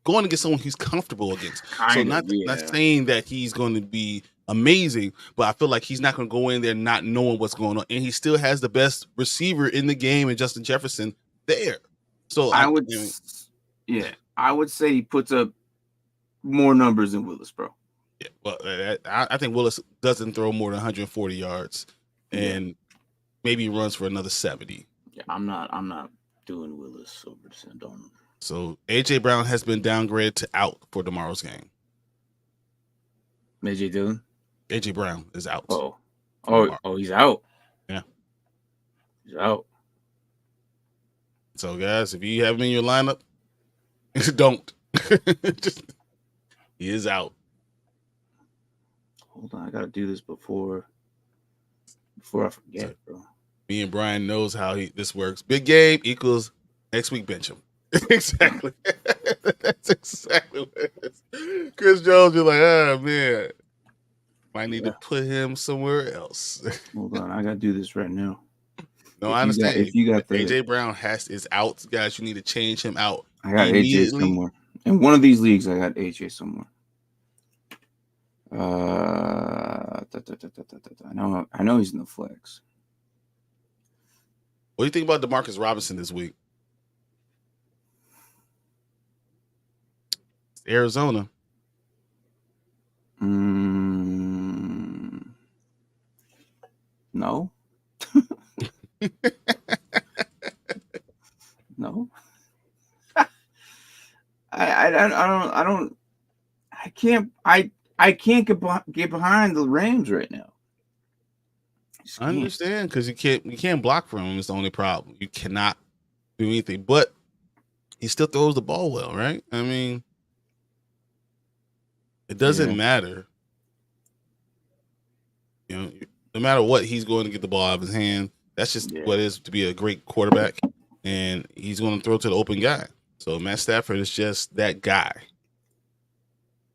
going against someone he's comfortable against. So not yeah. saying that he's going to be amazing, but I feel like he's not going to go in there not knowing what's going on, and he still has the best receiver in the game, and Justin Jefferson there. So I would say he puts up more numbers than Willis, bro. Yeah, well, I think Willis doesn't throw more than 140 yards, and maybe runs for another 70. Yeah, I'm not doing Willis over Sandon. So AJ Brown has been downgraded to out for tomorrow's game. AJ Dillon? AJ Brown is out. Oh, he's out. Yeah, he's out. So guys, if you have him in your lineup, don't. He is out. Hold on, I gotta do this before I forget, bro. Me and Brian knows how this works. Big game equals next week bench him. Exactly. That's exactly what it is. Chris Jones, you're like, oh man, might need to put him somewhere else. Hold on, I gotta do this right now. No, I understand. If you got AJ Brown is out, guys, you need to change him out. I got AJ somewhere. In one of these leagues, I got AJ somewhere. I know he's in the flex. What do you think about DeMarcus Robinson this week? Arizona. No. No. I can't get behind the Rams right now. I understand, because you can't block for him. It's the only problem. You cannot do anything, but he still throws the ball well, right? I mean, it doesn't matter. You know, no matter what, he's going to get the ball out of his hand. That's just what it is to be a great quarterback, and he's going to throw to the open guy. So Matt Stafford is just that guy.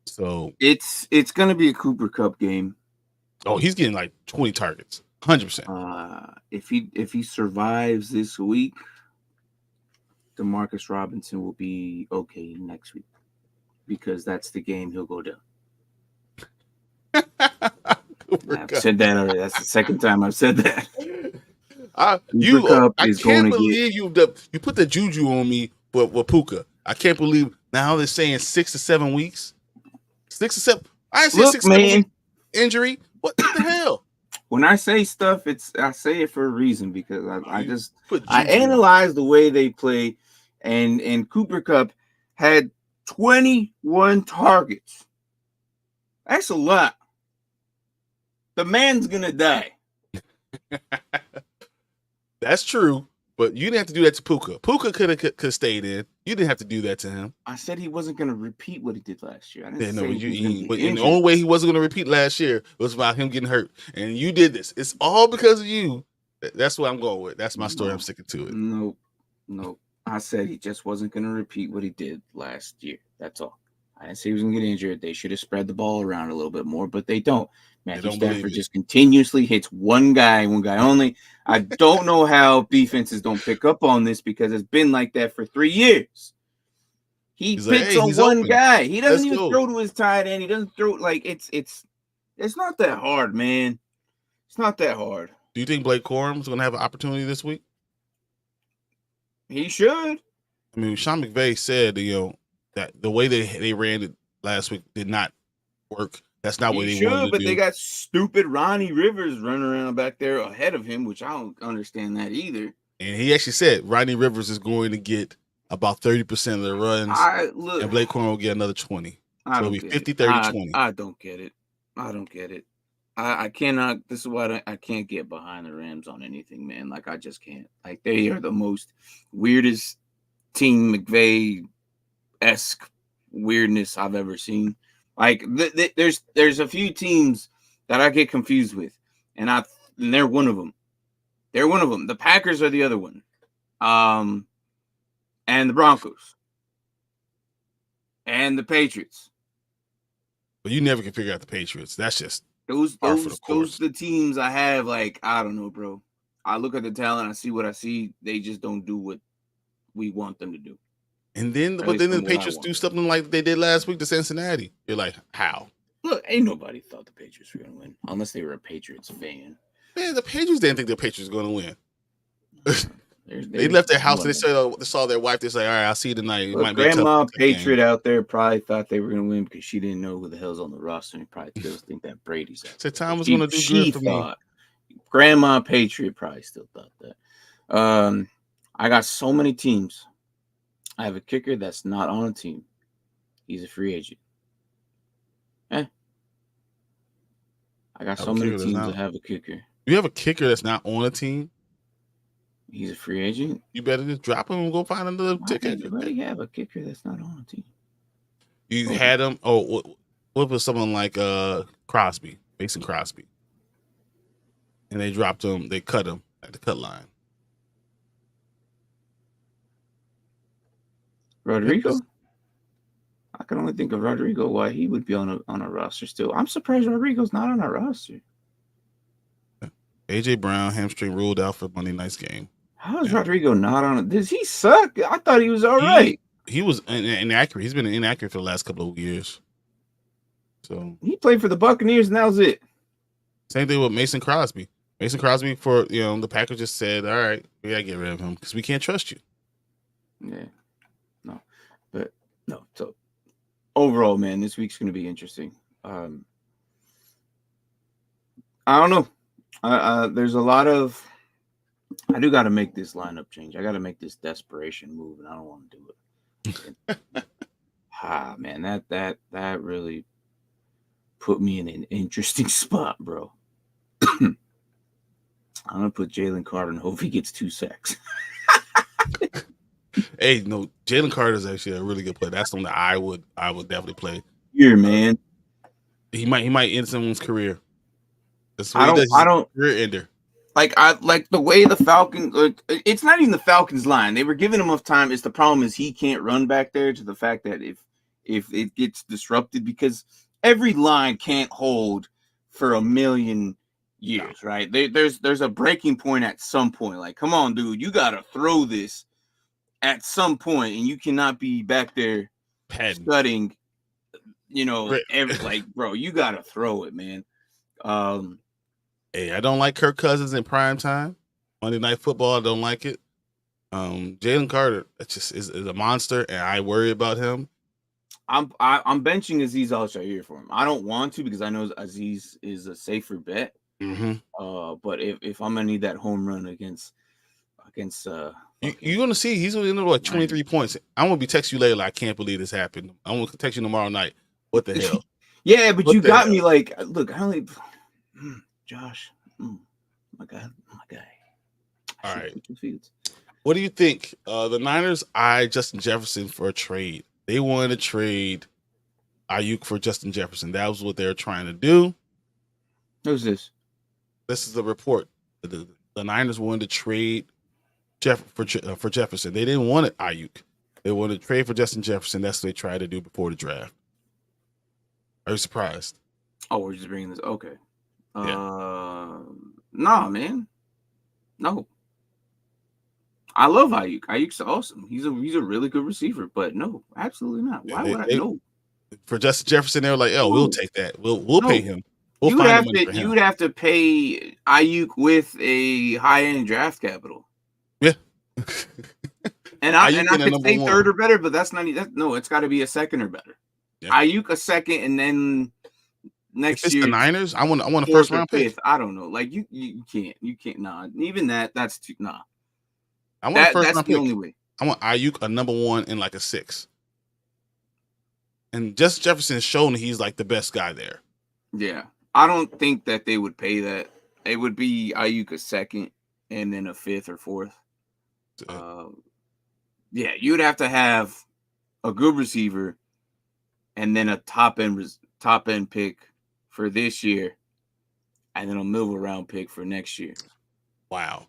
So it's going to be a Cooper Kupp game. Oh, he's getting like 20 targets, 100%. If he survives this week, DeMarcus Robinson will be okay next week, because that's the game he'll go down. I've said that already. That's the second time I've said that. I can't believe you put the juju on me with Puka. I can't believe now they're saying 6 to 7 weeks. 6 to 7. I ain't saying 6 to 7 weeks injury. What the hell? When I say stuff, I say it for a reason, because I analyze the way they play, and Cooper Kupp had 21 targets. That's a lot. The man's gonna die. That's true, but you didn't have to do that to Puka. Puka could have stayed in. You didn't have to do that to him. I said he wasn't gonna repeat what he did last year. I didn't say the only way he wasn't gonna repeat last year was about him getting hurt, and you did this. It's all because of you. That's what I'm going with. That's my story. I'm sticking to it. Nope. I said he just wasn't gonna repeat what he did last year. That's all. I didn't say he was gonna get injured. They should have spread the ball around a little bit more, but they don't. Matthew Stafford just continuously hits one guy only. I don't know how defenses don't pick up on this, because it's been like that for 3 years. He picks on one guy. He doesn't even throw to his tight end. He doesn't throw it's not that hard, man. It's not that hard. Do you think Blake Corum's going to have an opportunity this week? He should. I mean, Sean McVay said, that the way they ran it last week did not work. That's not what they wanted to do. But they got stupid Ronnie Rivers running around back there ahead of him, which I don't understand that either. And he actually said Ronnie Rivers is going to get about 30% of the runs, and Blake Corum will get another 20. So it'll be 50, 30, 20. I don't get it. I cannot. This is why I can't get behind the Rams on anything, man. Like, I just can't. Like, they are the most weirdest team McVay-esque weirdness I've ever seen. Like, there's a few teams that I get confused with, and they're one of them. They're one of them. The Packers are the other one, and the Broncos, and the Patriots. But you never can figure out the Patriots. That's just those are the teams I have. Like, I don't know, bro. I look at the talent, I see what I see. They just don't do what we want them to do. And then, At but least then the from what I Patriots do watched. something like they did last week to Cincinnati. You're like, how? Look, ain't nobody thought the Patriots were gonna win unless they were a Patriots fan. Man, the Patriots didn't think the Patriots were going to win. They There's left their house and one. they saw their wife. They say, all right, I'll see you tonight. It Look, might be a tough Grandma game. Patriot out there probably thought they were gonna win because she didn't know who the hell's on the roster and probably still think that Brady's out. So Tom was going to do good for me. Grandma Patriot probably still thought that. I got so many teams. I have a kicker that's not on a team. He's a free agent. I got so many teams that have a kicker. You have a kicker that's not on a team? He's a free agent. You better just drop him and go find another kicker. Everybody have a kicker that's not on a team. You had him. Oh, what was someone like Crosby, Mason Crosby, and they dropped him. They cut him at the cut line. Rodrigo. I can only think of Rodrigo. Why he would be on a roster still? I'm surprised Rodrigo's not on our roster. AJ Brown hamstring ruled out for Monday night's game. How is Rodrigo not on it? Does he suck? I thought he was all right. He was inaccurate. He's been inaccurate for the last couple of years. So he played for the Buccaneers, and that was it. Same thing with Mason Crosby. Mason Crosby, for the Packers just said, all right, we gotta get rid of him because we can't trust you. Yeah. No. So overall, man, this week's gonna be interesting. I don't know. There's a lot of. I do got to make this lineup change. I got to make this desperation move, and I don't want to do it. Man, that really put me in an interesting spot, bro. I'm gonna put Jalen Carter and hope he gets 2 sacks. Hey, no, Jalen Carter is actually a really good player. That's the one that I would definitely play. Here, man. He might end someone's career. I don't career ender. I like the way the Falcons. It's not even the Falcons line. They were giving him enough time. The problem is he can't run back there. To the fact that if it gets disrupted, because every line can't hold for a million years, right? There's a breaking point at some point. Like, come on, dude, you gotta throw this at some point, and you cannot be back there studying. Bro, you gotta throw it, man. Hey, I don't like Kirk Cousins in prime time. Monday Night Football, I don't like it. Jalen Carter, it's just is a monster, and I worry about him. I'm benching Azeez Al-Shaair for him. I don't want to because I know Azeez is a safer bet. Mm-hmm. But if I'm gonna need that home run against you're gonna see he's gonna end up like 23 points. I'm gonna be texting you later. Like, I can't believe this happened. I'm gonna text you tomorrow night. What the hell? Yeah, but you got me like, look, I only Josh, my guy. All right. What do you think? The Niners eyed Justin Jefferson for a trade. They wanted to trade Ayuk for Justin Jefferson. That was what they were trying to do. Who's this? This is the report. The Niners wanted to trade for Jefferson. They didn't want it Ayuk. They wanted to trade for Justin Jefferson. That's what they tried to do before the draft. Are you surprised? Oh, we're just bringing this. Okay. Yeah. Nah, man. No. I love Ayuk. Ayuk's awesome. He's a really good receiver, but no, absolutely not. Why would I know? For Justin Jefferson, they were like, "Oh, we'll take that. We'll pay him. We'll you would have to pay Ayuk with a high-end draft capital. Yeah. and I could say third or better, but that's not that. No, it's got to be a second or better. Yeah. Ayuk a second, and then next year the Niners. I want a first round pick. I don't know. Like you can't. Nah, even that's too. Nah. I want a first round pick. That's the only way. I want Ayuk a number 1 and like a 6. And Justin Jefferson has shown he's like the best guy there. Yeah. I don't think that they would pay that. It would be Ayuk a second and then a 5th or 4th. Yeah, you'd have to have a good receiver and then a top end pick for this year and then a middle round pick for next year. Wow.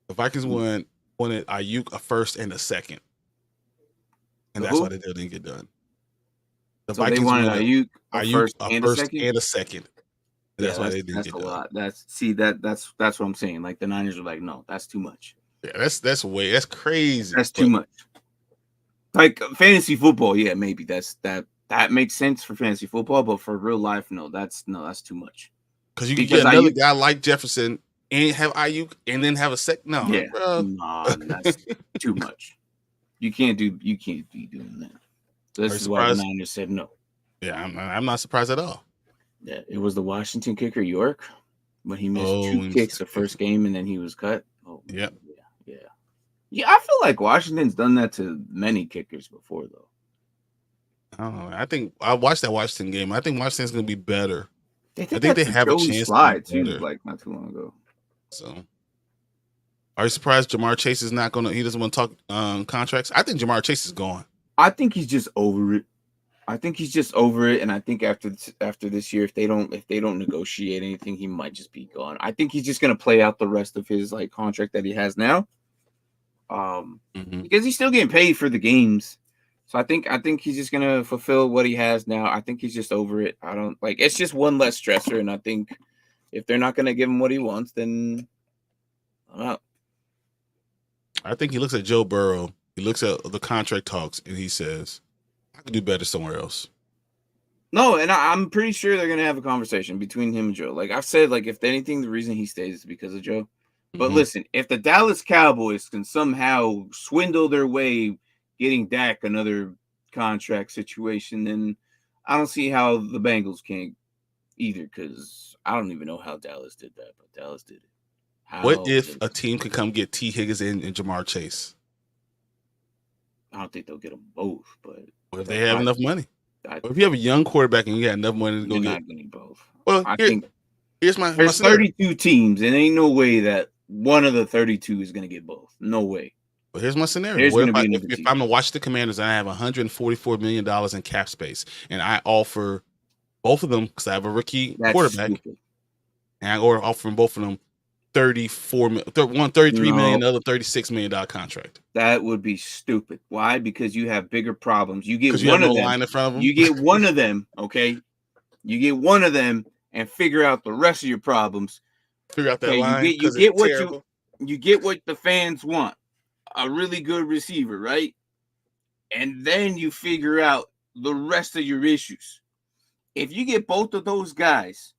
The Vikings wanted Ayuk a 1st and a 2nd. And that's why the deal didn't get done. The Vikings wanted Ayuk a 1st and a 2nd. And that's why they didn't get done. That's a lot. That's what I'm saying. Like the Niners were like, no, that's too much. Yeah, that's crazy. That's too much. Like fantasy football, yeah, maybe that makes sense for fantasy football, but for real life, no, that's too much. Because you could get another guy like Jefferson and have Ayuk and then have a no, yeah, bro. nah, that's too much. You can't be doing that. This is why the Niners said no. Yeah, I'm not surprised at all. Yeah, it was the Washington kicker York when he missed 2 kicks the first game and then he was cut. Oh, yeah. Yeah, I feel like Washington's done that to many kickers before, though. I don't know. I think I watched that Washington game. I think Washington's going to be better. I think they have a chance slide too, like not too long ago. So, are you surprised Jamar Chase is not going to? He doesn't want to talk contracts. I think Jamar Chase is gone. I think he's just over it. And I think after this year, if they don't negotiate anything, he might just be gone. I think he's just going to play out the rest of his like contract that he has now. Because he's still getting paid for the games. So I think he's just gonna fulfill what he has now. I think he's just over it. I don't like it's just one less stressor, and I think if they're not gonna give him what he wants, then I'm out. I think he looks at Joe Burrow, he looks at the contract talks, and he says, I could do better somewhere else. No, and I'm pretty sure they're gonna have a conversation between him and Joe. Like I've said, like if anything, the reason he stays is because of Joe. But listen, if the Dallas Cowboys can somehow swindle their way getting Dak another contract situation, then I don't see how the Bengals can't either, because I don't even know how Dallas did that, but Dallas did it. What if a team could come get T. Higgins and Jamar Chase? I don't think they'll get them both, but if they have enough money. If you have a young quarterback and you got enough money to go get not getting both. Well, here's my there's 32 teams, and ain't no way that one of the 32 is going to get both. No way. But here's my scenario. If I'm to watch the Commanders and I have $144 million in cap space, and I offer both of them because I have a rookie quarterback, stupid. And I offer both of them $33 million, the other $36 million contract. That would be stupid. Why? Because you have bigger problems. You get one of them. Line in front of them. You get one of them, okay? You get one of them and figure out the rest of your problems. Figure out that line. You get what the fans want. A really good receiver, right? And then you figure out the rest of your issues. If you get both of those guys,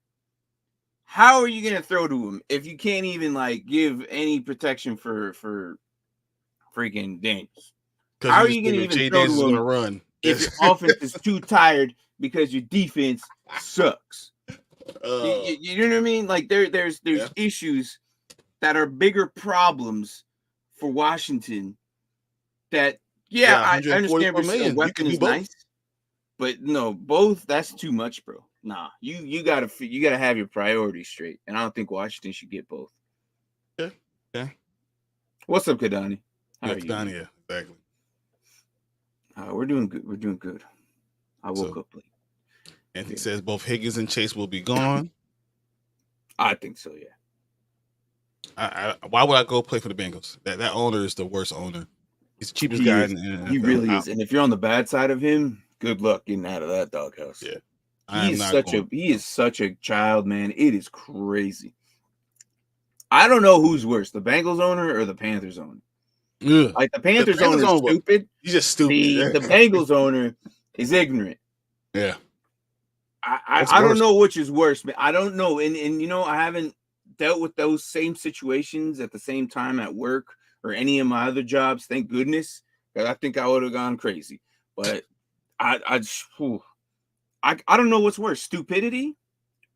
how are you going to throw to them if you can't even like give any protection for freaking Daniels? How are you going to even throw to him run if your offense is too tired because your defense sucks? You know what I mean? Like there's issues that are bigger problems for Washington. That I understand a weapon is nice, but no, both that's too much, bro. Nah, you gotta have your priorities straight, and I don't think Washington should get both. Yeah. What's up, Kadani? How are you? Kadani, exactly. We're doing good. I woke up late. And he says both Higgins and Chase will be gone. I think so, yeah. Why would I go play for the Bengals? That owner is the worst owner. He's the cheapest guy in the NFL. He really is. And if you're on the bad side of him, good luck getting out of that doghouse. Yeah. He is such a child, man. It is crazy. I don't know who's worse, the Bengals owner or the Panthers owner. Ugh. Like the Panthers owner is stupid. He's just stupid. The Bengals owner is ignorant. Yeah. I don't know which is worse, man. I don't know. And you know, I haven't dealt with those same situations at the same time at work or any of my other jobs. Thank goodness. Because I think I would have gone crazy. But I don't know what's worse, stupidity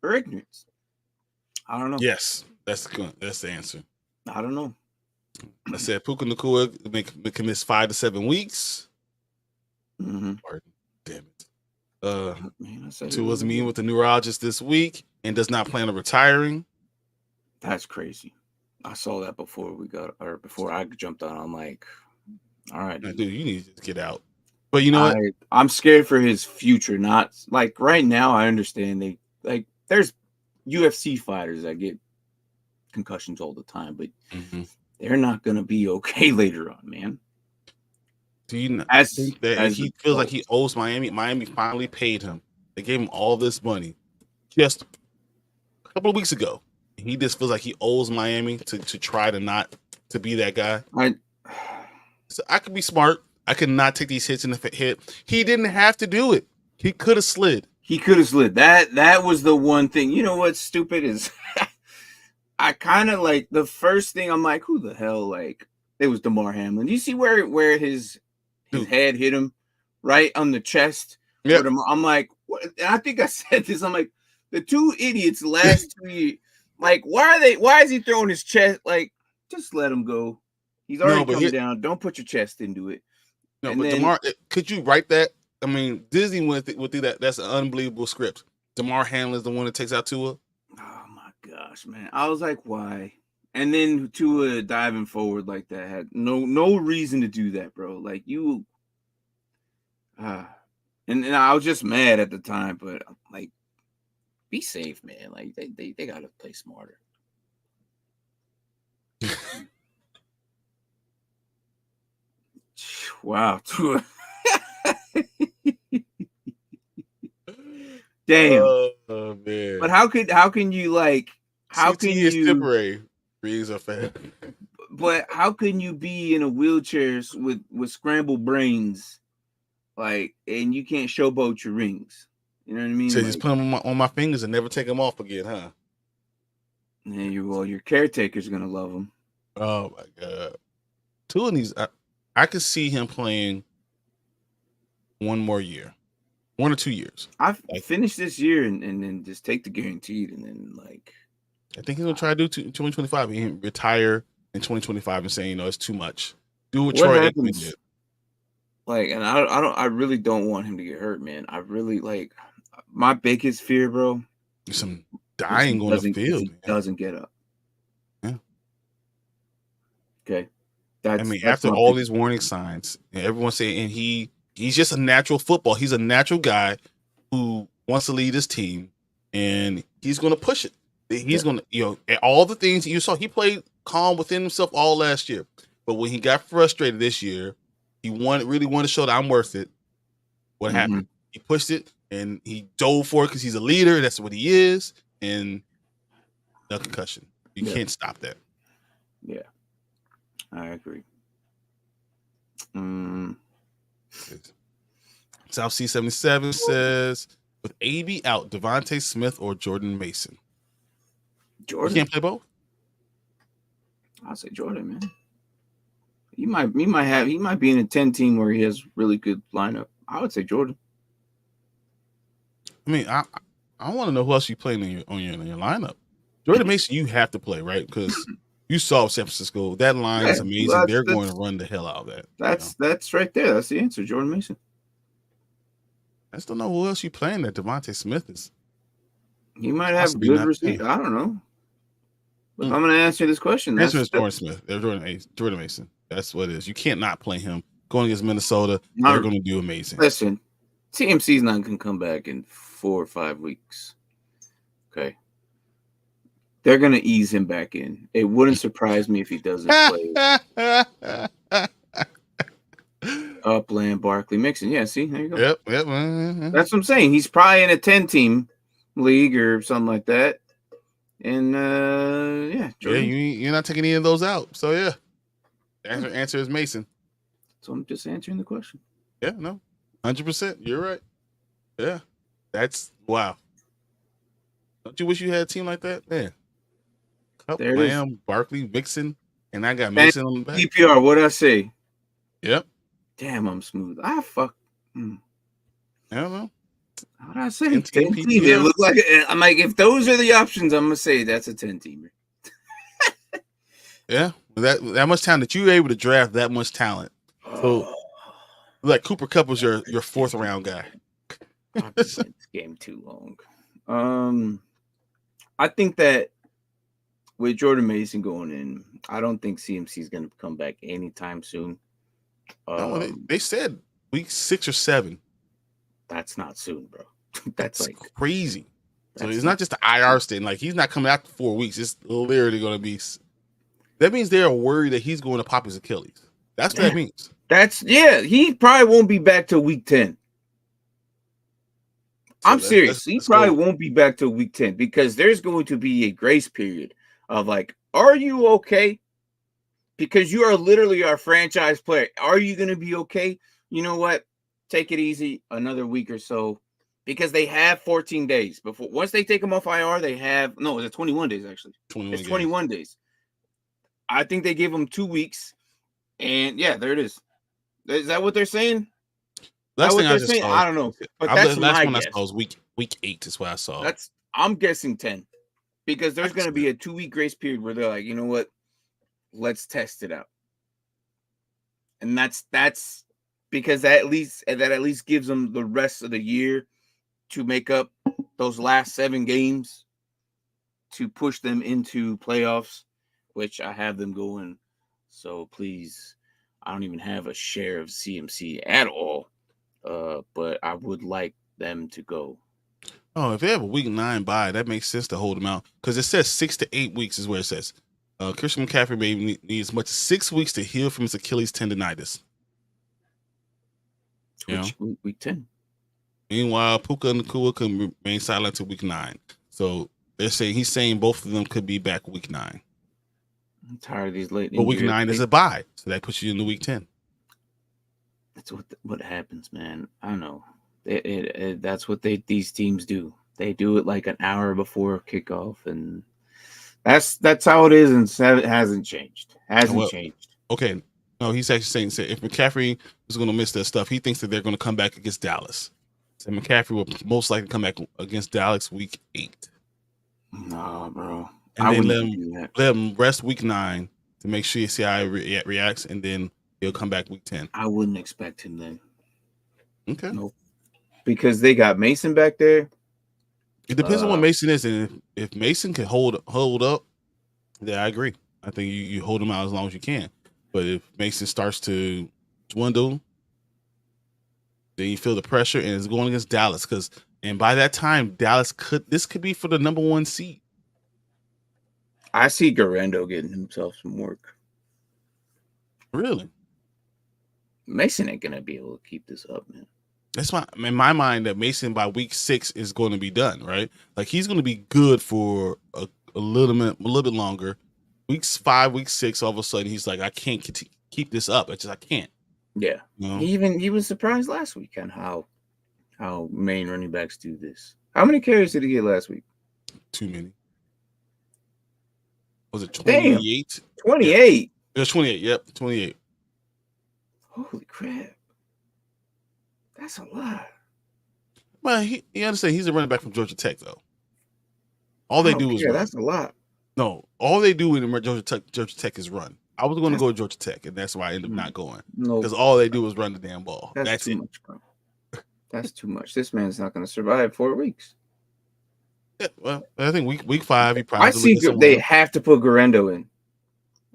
or ignorance. I don't know. Yes, that's the answer. I don't know. I said Puka Nacua can miss 5 to 7 weeks. Mm-hmm. Pardon. Damn it. Tua's meeting with the neurologist this week and does not plan on retiring. That's crazy. I saw that before I jumped on. I'm like, all right, dude, you need to get out. But you know what? I'm scared for his future. Not like right now. I understand there's UFC fighters that get concussions all the time, but they're not gonna be okay later on, man. Do you know he feels like he owes Miami? Miami finally paid him. They gave him all this money just a couple of weeks ago. He just feels like he owes Miami to try to not to be that guy. I So I could be smart. I could not take these hits in the hit. He didn't have to do it. He could have slid. He could have slid. That was the one thing. You know what's stupid is I kind of like the first thing I'm like, who the hell? Like, it was DeMar Hamlin. You see where his head hit him right on the chest? Yeah. I'm like, what? And I think I said this. I'm like, the two idiots last 2 years, like, why is he throwing his chest? Like, just let him go. He's already coming down. Don't put your chest into it. No, and but then, DeMar, could you write that? I mean, Disney would do that. That's an unbelievable script. DeMar Hamlin is the one that takes out Tua. Oh my gosh, man! I was like, why? And then Tua diving forward like that had no reason to do that, bro. Like you, and I was just mad at the time, but like, be safe, man. Like they gotta play smarter. Wow, Tua. Damn. Oh man. But how can you like how CT can is you temporary? Rings are fan. But how can you be in a wheelchair with scrambled brains, like, and you can't showboat your rings? You know what I mean? So like, just put them on my fingers and never take them off again, huh? Yeah, your caretaker's gonna love them. Oh my god. Two of these, I could see him playing one more year, 1 or 2 years. I finish this year and then just take the guaranteed, and then like I think he's gonna try to do 2025. He can retire in 2025 and saying, it's too much. Do what Troy Aikman did. Like, and I really don't want him to get hurt, man. I really like my biggest fear, bro. There's some dying on the field. He doesn't get up. Yeah. Okay. After all these warning signs, and everyone's saying, and he's just a natural football. He's a natural guy who wants to lead his team, and he's going to push it. He's going to, all the things you saw, he played calm within himself all last year. But when he got frustrated this year, he really wanted to show that I'm worth it. What happened? He pushed it, and he dove for it because he's a leader. That's what he is. And no concussion. You can't stop that. Yeah. I agree. South Sea 77 says, with AB out, Devontae Smith or Jordan Mason? Jordan. You can't play both? I'll say Jordan, man. He might be in a 10 team where he has really good lineup. I would say Jordan. I mean, I want to know who else you playing in your lineup. Jordan Mason, you have to play, right? Because you saw San Francisco. That line is amazing. They're going to run the hell out of that. That's right there. That's the answer, Jordan Mason. I just don't know who else you playing that Devontae Smith is. He might have good receiver. I don't know. But I'm going to answer this question. That's Jordan Smith. Jordan Mason. That's what it is. You can't not play him. Going against Minnesota, they're going to do amazing. Listen, TMC's not going to come back in 4 or 5 weeks. Okay. They're going to ease him back in. It wouldn't surprise me if he doesn't play. Upland, Barkley, Mixon. Yeah, see? There you go. Yep. That's what I'm saying. He's probably in a 10-team league or something like that. And, Jordan. You're not taking any of those out. So, yeah. The answer is Mason. So I'm just answering the question. Yeah, no. 100%. You're right. Yeah. That's, wow. Don't you wish you had a team like that? Man. Cup, Lamb, Barkley, Mixon, and I got Mason on the back. PPR, what'd I say? Yep. Damn, I'm smooth. I don't know. How did I say? 10 team. It looked like I'm like, if those are the options, I'm gonna say that's a 10-teamer. Yeah, that much talent that you were able to draft that much talent. So, like Cooper Kupp was your 4th round guy. This game too long. I think that with Jordan Mason going in, I don't think CMC is going to come back anytime soon. No, they said week 6 or 7. That's not soon, bro. That's like crazy. So it's not just the IR stint. Like, he's not coming out for 4 weeks. It's literally going to be. That means they're worried that he's going to pop his Achilles. That's what that means. He probably won't be back till week 10. I'm serious. He probably won't be back till week 10 because there's going to be a grace period of like, are you okay? because you are literally our franchise player. Are you going to be okay? You know what? Take it easy another week or so, because they have 14 days before. Once they take them off IR, they have it's 21 days actually. 21 It's 21 days. I think they give them 2 weeks, and yeah, there it is. Is that what they're saying? Last thing I just saying? saw, I don't know, but that's last my one guess. I saw was week 8 is what I saw. I'm guessing 10, because there's going to be a 2-week grace period where they're like, you know what, let's test it out, and that's because that at least gives them the rest of the year to make up those last 7 games to push them into playoffs, which I have them going. So please, I don't even have a share of CMC at all, but I would like them to go. Oh, if they have a week 9 bye, that makes sense to hold them out, because it says 6 to 8 weeks is where it says. Christian McCaffrey may need as much as 6 weeks to heal from his Achilles tendonitis. Week 10. Meanwhile, Puka and Nakua can remain silent to week 9. So he's saying both of them could be back week 9. I'm tired of these late. But week 9 is a bye, so that puts you into week 10. That's what happens, man. I know. That's what these teams do. They do it like an hour before kickoff, and that's how it is, and it hasn't changed. Changed. Okay. No, he's actually saying if McCaffrey is going to miss that stuff, he thinks that they're going to come back against Dallas. So McCaffrey will most likely come back against Dallas week 8. No, bro. And then let him rest week 9 to make sure you see how he reacts, and then he'll come back week 10. I wouldn't expect him then. Okay. Nope. Because they got Mason back there. It depends on what Mason is, and if Mason can hold up, then I agree. I think you hold him out as long as you can. But if Mason starts to dwindle, then you feel the pressure, and it's going against Dallas. And by that time, this could be for the number 1 seed. I see Garando getting himself some work. Really? Mason ain't gonna be able to keep this up, man. That's in my mind that Mason by week 6 is going to be done, right? Like he's going to be good for a little bit longer. Week 5, week 6, all of a sudden he's like, I can't keep this up. I can't. Yeah. You know? He was surprised last week on how main running backs do this. How many carries did he get last week? Too many. Was it 28? 28. Yeah. It was 28. Yep, 28. Holy crap. That's a lot. Well, you understand he's a running back from Georgia Tech, though. All they do is run. That's a lot. No, all they do in Georgia Tech is run. I was going to go to Georgia Tech, and that's why I ended up not going. No, because all they do is run the damn ball. That's too it. Much, bro. That's too much. This man's not going to survive 4 weeks. Yeah, well, I think week 5, he probably. I see they have to put Garando in,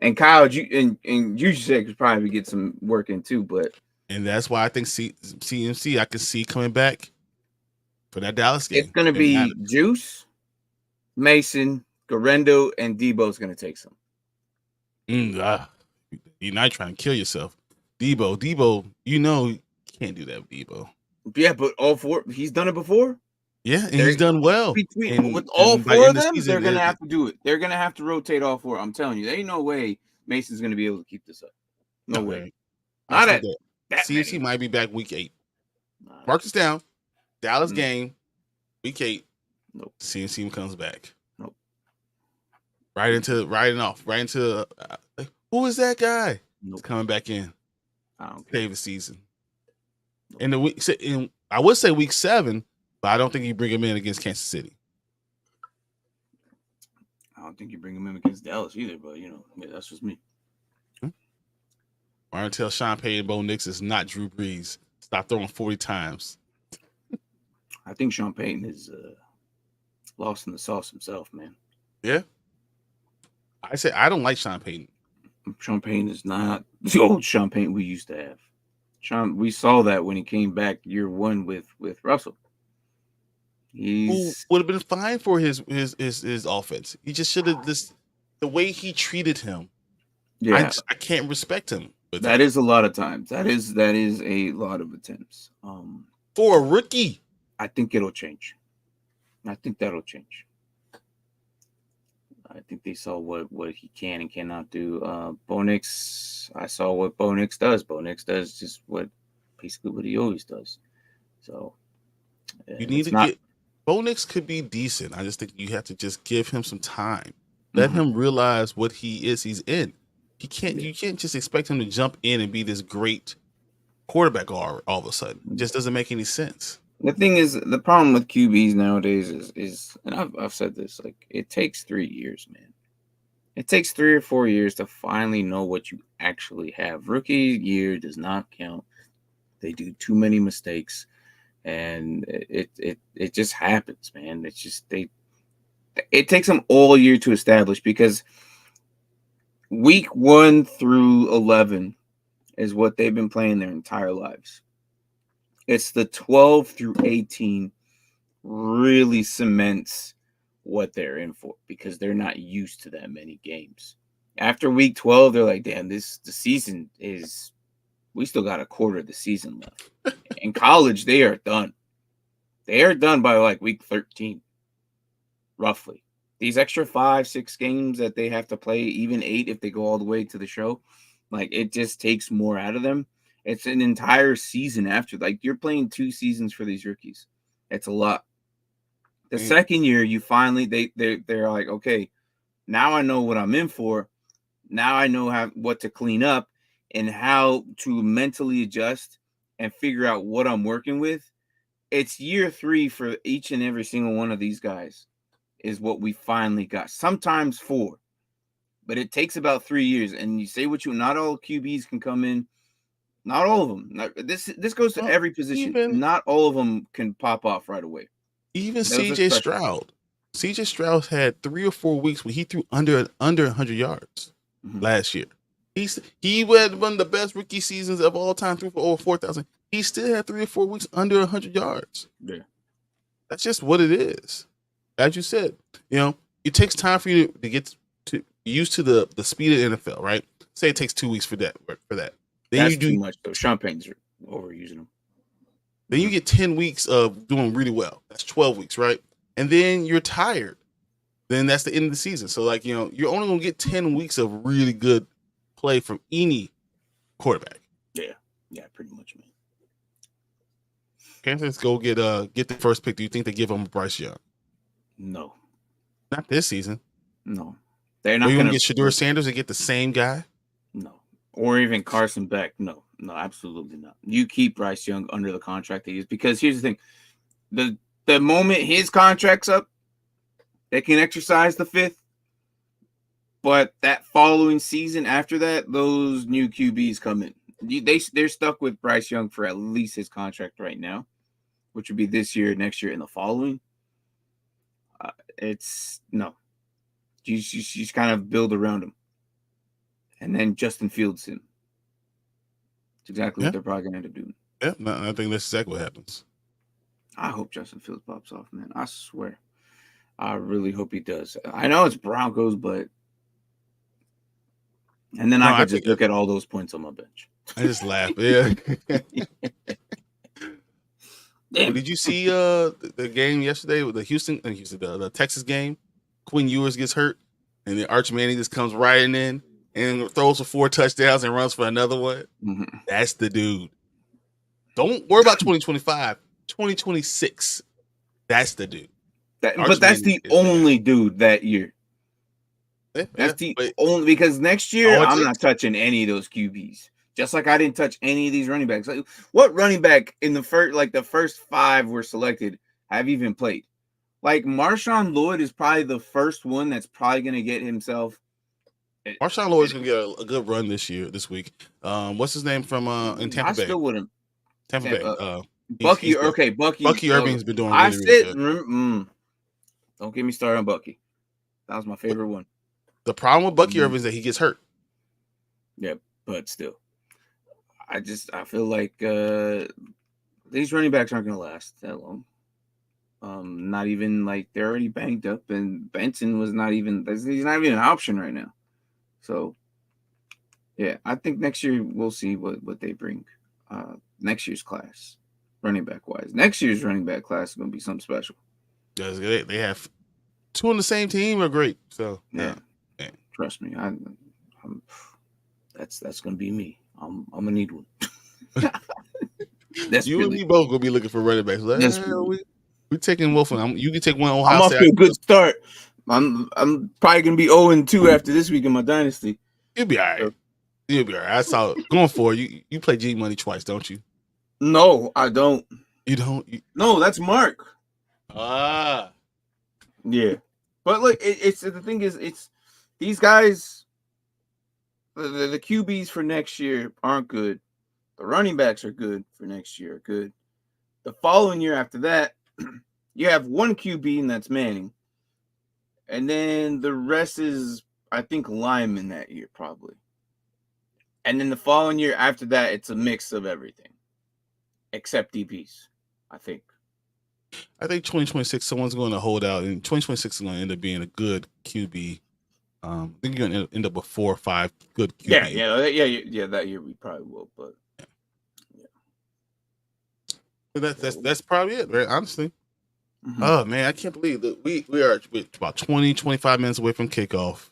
and Kyle, and Juszczyk could probably get some work in too. But and that's why I think CMC I can see coming back for that Dallas game. It's going to be Juice, Mason, Garando, and Debo's going to take some. You're not trying to kill yourself. Debo, you can't do that with Debo. Yeah, but all 4, he's done it before. Yeah, and he's done well. With all 4 of them, they're going to have to do it. They're going to have to rotate all 4. I'm telling you, there ain't no way Mason's going to be able to keep this up. No way. Not at that. CMC might be back week 8. Mark this down. Dallas game, week 8. Nope. CMC comes back. Nope. Right into who is that guy? Nope. Coming back in. I don't save the season. Nope. I would say week 7, but I don't think you bring him in against Kansas City. I don't think you bring him in against Dallas either, but that's just me. Why don't tell Sean Payton and Bo Nix is not Drew Brees. Stop throwing 40 times. I think Sean Payton is lost in the sauce himself, man. Yeah. I say I don't like Sean Payton. Sean Payton is not the old Sean Payton we used to have. We saw that when he came back year 1 with Russell. Who would have been fine for his offense. He just should have the way he treated him. Yeah, I can't respect him. That is a lot of times. That is a lot of attempts. For a rookie. I think it'll change. I think that'll change. I think they saw what he can and cannot do. Bo Nix, I saw what Bo Nix does. Bo Nix does just basically what he always does. So You need it's to not. get Bo Nix could be decent. I just think you have to just give him some time. Let him realize what he is. He's in. He can't. Yeah. You can't just expect him to jump in and be this great quarterback all of a sudden. It just doesn't make any sense. The thing is, the problem with QBs nowadays is, and I've said this, like it takes 3 years, man. It takes 3 or 4 years to finally know what you actually have. Rookie year does not count. They do too many mistakes, and it just happens, man. It's just it takes them all year to establish, because week 1 through 11 is what they've been playing their entire lives. It's the 12 through 18 really cements what they're in for, because they're not used to that many games. After week 12, they're like, damn, the season is, we still got a quarter of the season left. In college, they are done. They are done by like week 13, roughly. These extra 5-6 games that they have to play, even 8 if they go all the way to the show, like it just takes more out of them. It's an entire season after. Like you're playing 2 seasons for these rookies. It's a lot. The second year, you finally they're like, okay, now I know what I'm in for. Now I know what to clean up and how to mentally adjust and figure out what I'm working with. It's year 3 for each and every single one of these guys is what we finally got. Sometimes 4, but it takes about 3 years. And you say not all QBs can come in. Not all of them. This goes to every position. Not all of them can pop off right away. Even CJ Stroud. CJ Stroud had 3 or 4 weeks when he threw under 100 yards last year. He had one of the best rookie seasons of all time, threw for over 4,000. He still had 3 or 4 weeks under 100 yards. Yeah, that's just what it is. As you said, it takes time for you to get used to the speed of the NFL, right? Say it takes 2 weeks for that. Then that's you do too much though. Champagne's overusing them. Then you get 10 weeks of doing really well. That's 12 weeks, right? And then you're tired. Then that's the end of the season. So, you're only going to get 10 weeks of really good play from any quarterback. Yeah, pretty much, man. Okay, let's go get the first pick. Do you think they give him Bryce Young? No. Not this season. No. They're not going to get Shedeur Sanders and get the same guy? No. Or even Carson Beck? No, absolutely not. You keep Bryce Young under the contract he is, because here's the thing. The moment his contract's up, they can exercise the 5th. But that following season after that, those new QBs come in. They're stuck with Bryce Young for at least his contract right now, which would be this year, next year, and the following. It's no. You just kind of build around him. And then Justin Fields him. It's exactly what they're probably going to end up doing. Yeah, I think that's exactly what happens. I hope Justin Fields pops off, man. I swear. I really hope he does. I know it's Broncos, but... And then I could just look at all those points on my bench. I just laugh. Yeah. Did you see the game yesterday with the the Texas game? Quinn Ewers gets hurt, and then Arch Manning just comes riding in and throws for 4 touchdowns and runs for another one. Mm-hmm. That's the dude. Don't worry about 2025. 2026. That's the dude. But that's the only dude that year. That's the only, because next year I'm not touching any of those QBs. Just like I didn't touch any of these running backs. Like, what running back in the first 5 were selected have even played? Like Marshawn Lloyd is probably the first one that's probably going to get himself. Marshawn Lloyd's going to get a good run this week. What's his name from in Tampa Bay? I still wouldn't. Tampa Bay. Bucky. Bucky Irving's been doing really good. Don't get me started on Bucky. That was my favorite one. The problem with Bucky Irving is that he gets hurt. Yeah, but still. I feel like these running backs aren't going to last that long. Not even like they're already banged up, and Benson he's not even an option right now. So, yeah, I think next year we'll see what they bring. Next year's class, running back wise. Next year's running back class is going to be something special. They have two on the same team are great. So Yeah. Trust me, I'm that's gonna be me. I'm gonna need one. You and me both gonna be looking for running backs. We taking Wolfen. You can take one Ohio I'm off State. to a good start. I'm probably gonna be 0-2 after this week in my dynasty. You'll be all right. You'll be all right. I saw going for it. You play G Money twice, don't you? No, I don't. You don't? No, that's Mark. Ah. Yeah. But look, it's the thing is, it's these guys, the QBs for next year aren't good. The running backs are good for next year, good. The following year after that, you have one QB, and that's Manning. And then the rest is, I think, linemen that year, probably. And then the following year after that, it's a mix of everything, except DBs, I think. I think 2026, someone's going to hold out, and 2026 is going to end up being a good QB. I think you're going to end up with 4 or 5 good QB. Yeah. That year we probably will, but that's probably it, right? Honestly. Mm-hmm. Oh man, I can't believe that we are about 20-25 minutes away from kickoff.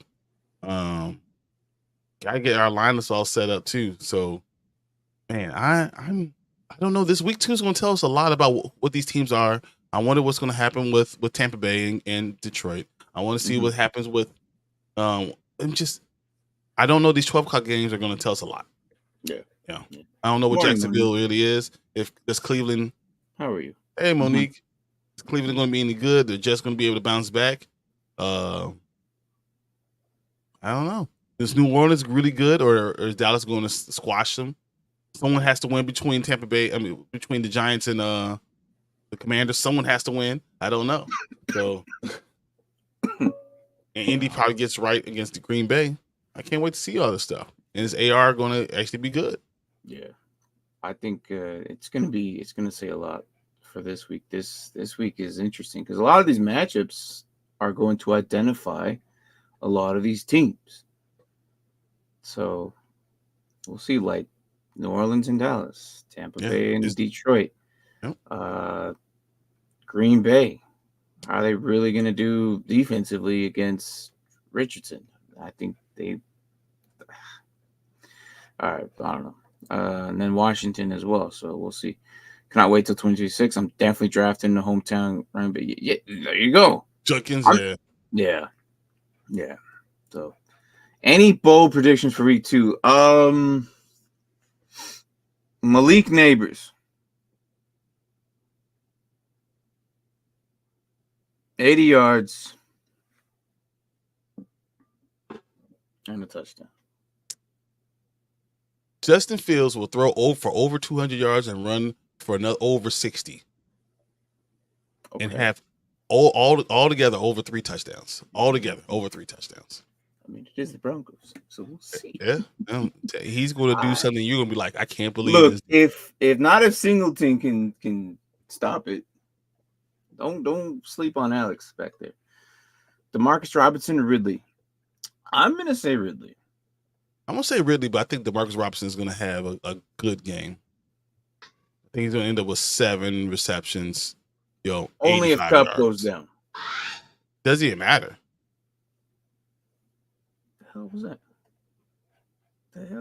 Gotta get our lineups all set up too. So, man, I don't know. This week 2 is going to tell us a lot about what these teams are. I wonder what's going to happen with Tampa Bay and Detroit. I want to see what happens with. I don't know. These 12 o'clock games are going to tell us a lot. Yeah. I don't know what Jacksonville really is. If this Cleveland. How are you? Hey, Monique. Is Cleveland going to be any good? They're just going to be able to bounce back. I don't know. Is New Orleans really good, or is Dallas going to squash them? Someone has to win between Tampa Bay. Between the Giants and the Commanders. Someone has to win. I don't know. So, and Indy probably gets right against the Green Bay. I can't wait to see all this stuff. And is AR going to actually be good? Yeah, I think it's gonna say a lot for this week. This week is interesting because a lot of these matchups are going to identify a lot of these teams. So we'll see, like New Orleans and Dallas, Tampa Bay and Detroit, Green Bay. How are they really going to do defensively against Richardson? I think they. All right, I don't know. And then Washington as well. So we'll see. Cannot wait till 2026. I'm definitely drafting the hometown running back. Yeah, there you go. Junkins, Yeah. So, any bold predictions for week 2? Malik Neighbors. 80 yards and a touchdown. Justin Fields will throw for over 200 yards and run for another over 60. Okay. And have all together over 3 touchdowns. All together over 3 touchdowns. I mean, it is the Broncos, so we'll see. Yeah, he's going to do something. You're going to be like, I can't believe this. Look, if not if Singleton can stop it, don't sleep on Alex back there. Demarcus Robinson or Ridley? I'm going to say Ridley. I'm going to say Ridley, but I think DeMarcus Robinson is going to have a good game. I think he's going to end up with 7 receptions. Only if Cup goes down. Doesn't even matter. The hell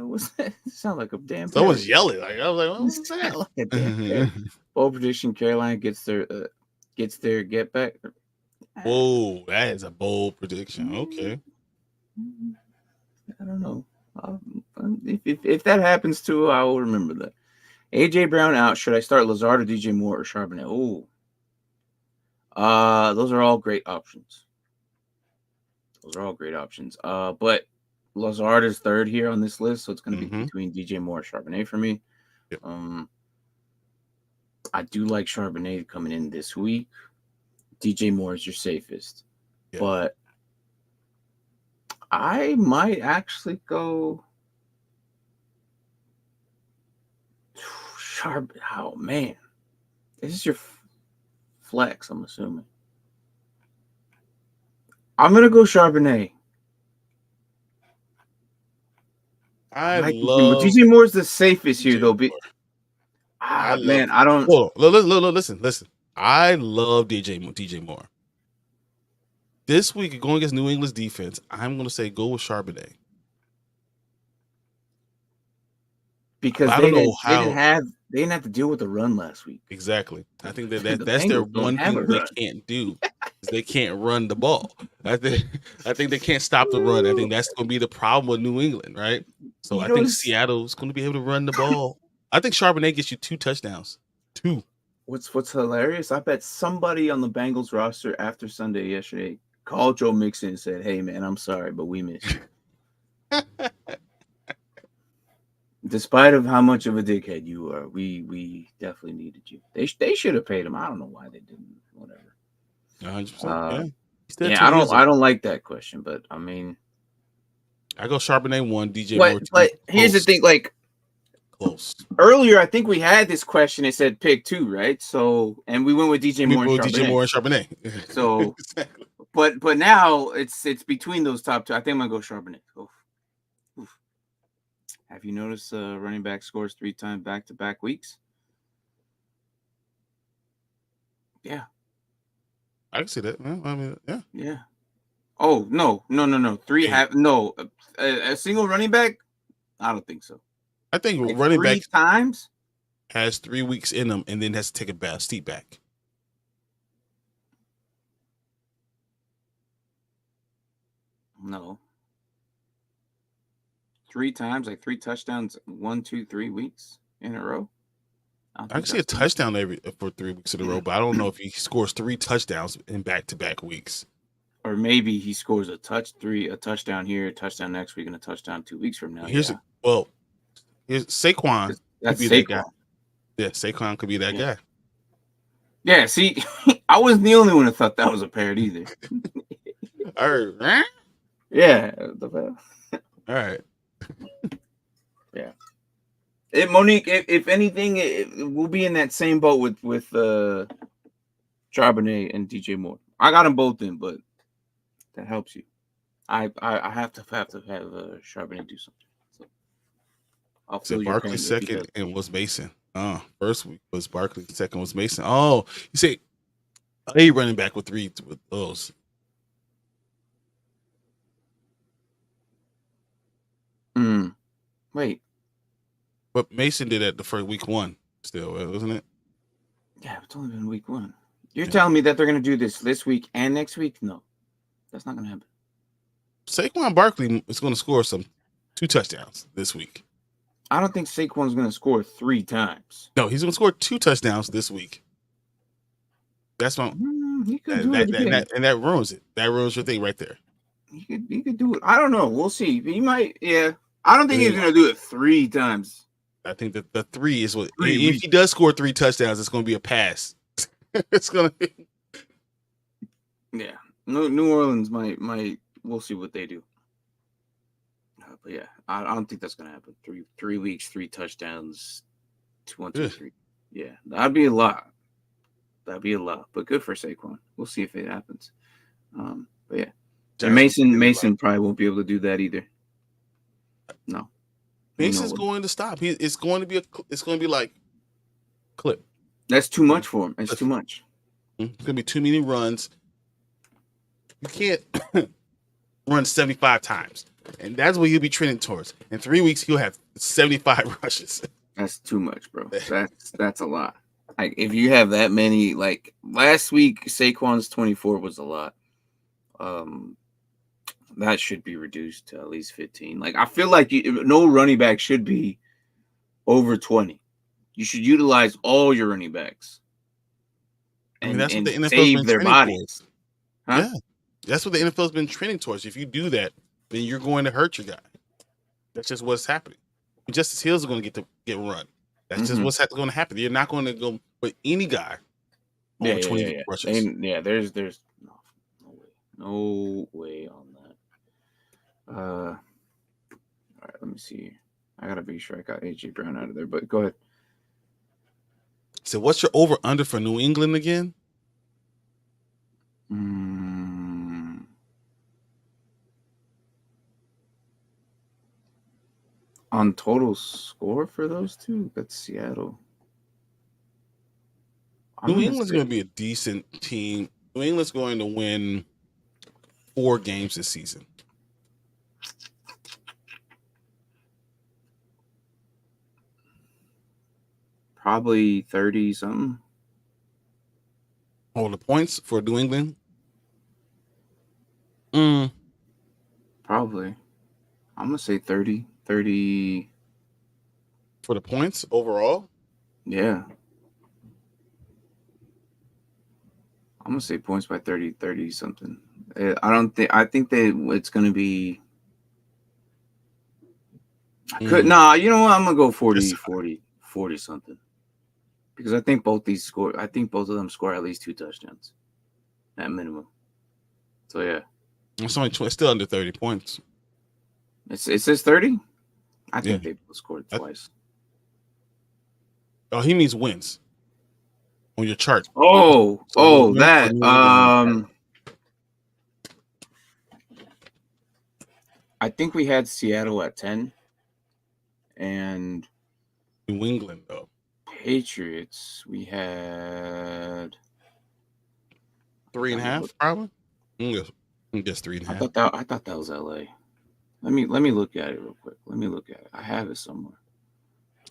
was that? It sounded like a damn. Someone's yelling. I was like, what was that? Like a damn bold prediction: Carolina gets their get back. Whoa, that is a bold prediction. Okay. I don't know. If that happens too, I will remember that. AJ Brown out. Should I start Lazard or DJ Moore or Charbonnet? Oh, those are all great options. But Lazard is 3rd here on this list, so it's going to be between DJ Moore and Charbonnet for me. Yep. I do like Charbonnet coming in this week. DJ Moore is your safest, but I might actually go Oh man, this is your flex. I'm assuming. I'm gonna go Charbonnet. I love DJ Moore's the safest here, though. I don't. Listen. I love DJ Moore. This week, going against New England's defense, I'm going to say go with Charbonnet. Because I they don't know didn't how have to deal with the run last week. exactly. I think The that's their Bengals don't one have thing a that they run. can't do is they can't run the ball. I think they can't stop the run. I think that's going to be the problem with New England, right? So I think Eagles. Seattle's going to be able to run the ball. I think Charbonnet gets you 2 touchdowns. 2. What's hilarious? I bet somebody on the Bengals roster after Sunday yesterday called Joe Mixon and said, "Hey man, I'm sorry, but we missed you." Despite of how much of a dickhead you are, we definitely needed you. They should have paid him. I don't know why they didn't. Whatever. 100%. Yeah. He's still Yeah, 2 years old. I don't like that question, but I mean, I go Charbonnet 1, DJ what? Moore 2. But here's the thing, like Close. earlier, I think we had this question. It said pick 2, right? So, and we went with DJ Moore and Charbonnet. DJ Moore and Charbonnet. So, exactly. but now it's between those top 2. I think I'm gonna go Charbonnet. Oof. Have you noticed running back scores 3 times back-to-back weeks? Yeah. I can see that. Yeah, I mean, yeah. Yeah. Oh, no. 3 have no a single running back? I don't think so. I think Like running 3 back times has 3 weeks in them and then has to take a steep back. No. 3 times, like 3 touchdowns, 1, 2, 3 weeks in a row. I can see a touchdown for 3 weeks in a row, but I don't know if he scores 3 touchdowns in back-to-back weeks. Or maybe he scores a touchdown here, a touchdown next week, and a touchdown 2 weeks from now. Here's Saquon That's could be Saquon. that guy. Yeah, Saquon could be that guy. Yeah, see, I wasn't the only one that thought that was a parrot either. Yeah. All right. Yeah. Monique, if anything, we'll be in that same boat with Charbonnet and DJ Moore. I got them both in, but that helps you. I have to have Charbonnet do something. So I'll feel your pain. Barkley second and was Mason. First week was Barkley, second was Mason. Oh, you say a running back with 3 with those. Wait. But Mason did that the first week 1 still, wasn't it? Yeah, it's only been week 1. You're telling me that they're going to do this week and next week? No, that's not going to happen. Saquon Barkley is going to score 2 touchdowns this week. I don't think Saquon's going to score 3 times. No, he's going to score 2 touchdowns this week. That's my. He could do it again. And that ruins it. That ruins your thing right there. He could do it. I don't know. We'll see. He might. Yeah. I don't think he's going to do it 3 times. I think that the 3 is what. If he does score 3 touchdowns, it's going to be a pass. It's going to be. Yeah. New Orleans might. We'll see what they do. But yeah, I don't think that's going to happen. 3 weeks, 3 touchdowns, 1, 2, 3. Yeah, that'd be a lot. But good for Saquon. We'll see if it happens. But yeah, and Mason probably won't be able to do that either. No, Mason's going to stop. It's going to be like clip. That's too much for him. It's too much. It's going to be too many runs. You can't run 75 times. And that's what he'll be trending towards. In 3 weeks, he'll have 75 rushes. That's too much, bro. That's a lot. Like if you have that many, like last week, Saquon's 24 was a lot. That should be reduced to at least 15. Like I feel like no running back should be over 20. You should utilize all your running backs. And that's what the NFL's save been their bodies. Huh? Yeah, that's what the NFL's been trending towards. If you do that, then you're going to hurt your guy. That's just what's happening. Justice Hills are going to get run. That's just what's going to happen. You're not going to go with any guy over 20 rushes. There's no way on that. All right, let me see. I gotta be sure I got AJ Brown out of there, but go ahead. So what's your over under for New England again? On total score for those two, that's Seattle. New England's going to be a decent team. New England's going to win 4 games this season? Probably 30 something. Oh, the points for New England? Probably. I'm going to say 30. 30. For the points overall? Yeah. I'm going to say points by 30 something. I think that it's going to be. You know what? I'm going to go 40 something. Because I think both of them score at least 2 touchdowns at minimum. So yeah. It's only still under 30 points. It says 30? I think they both scored twice. Oh, he means wins on your chart. That. I think we had Seattle at 10 and New England though. Patriots, we had 3.5 probably. I guess 3.5. I thought that was LA. Let me look at it real quick. Let me look at it. I have it somewhere.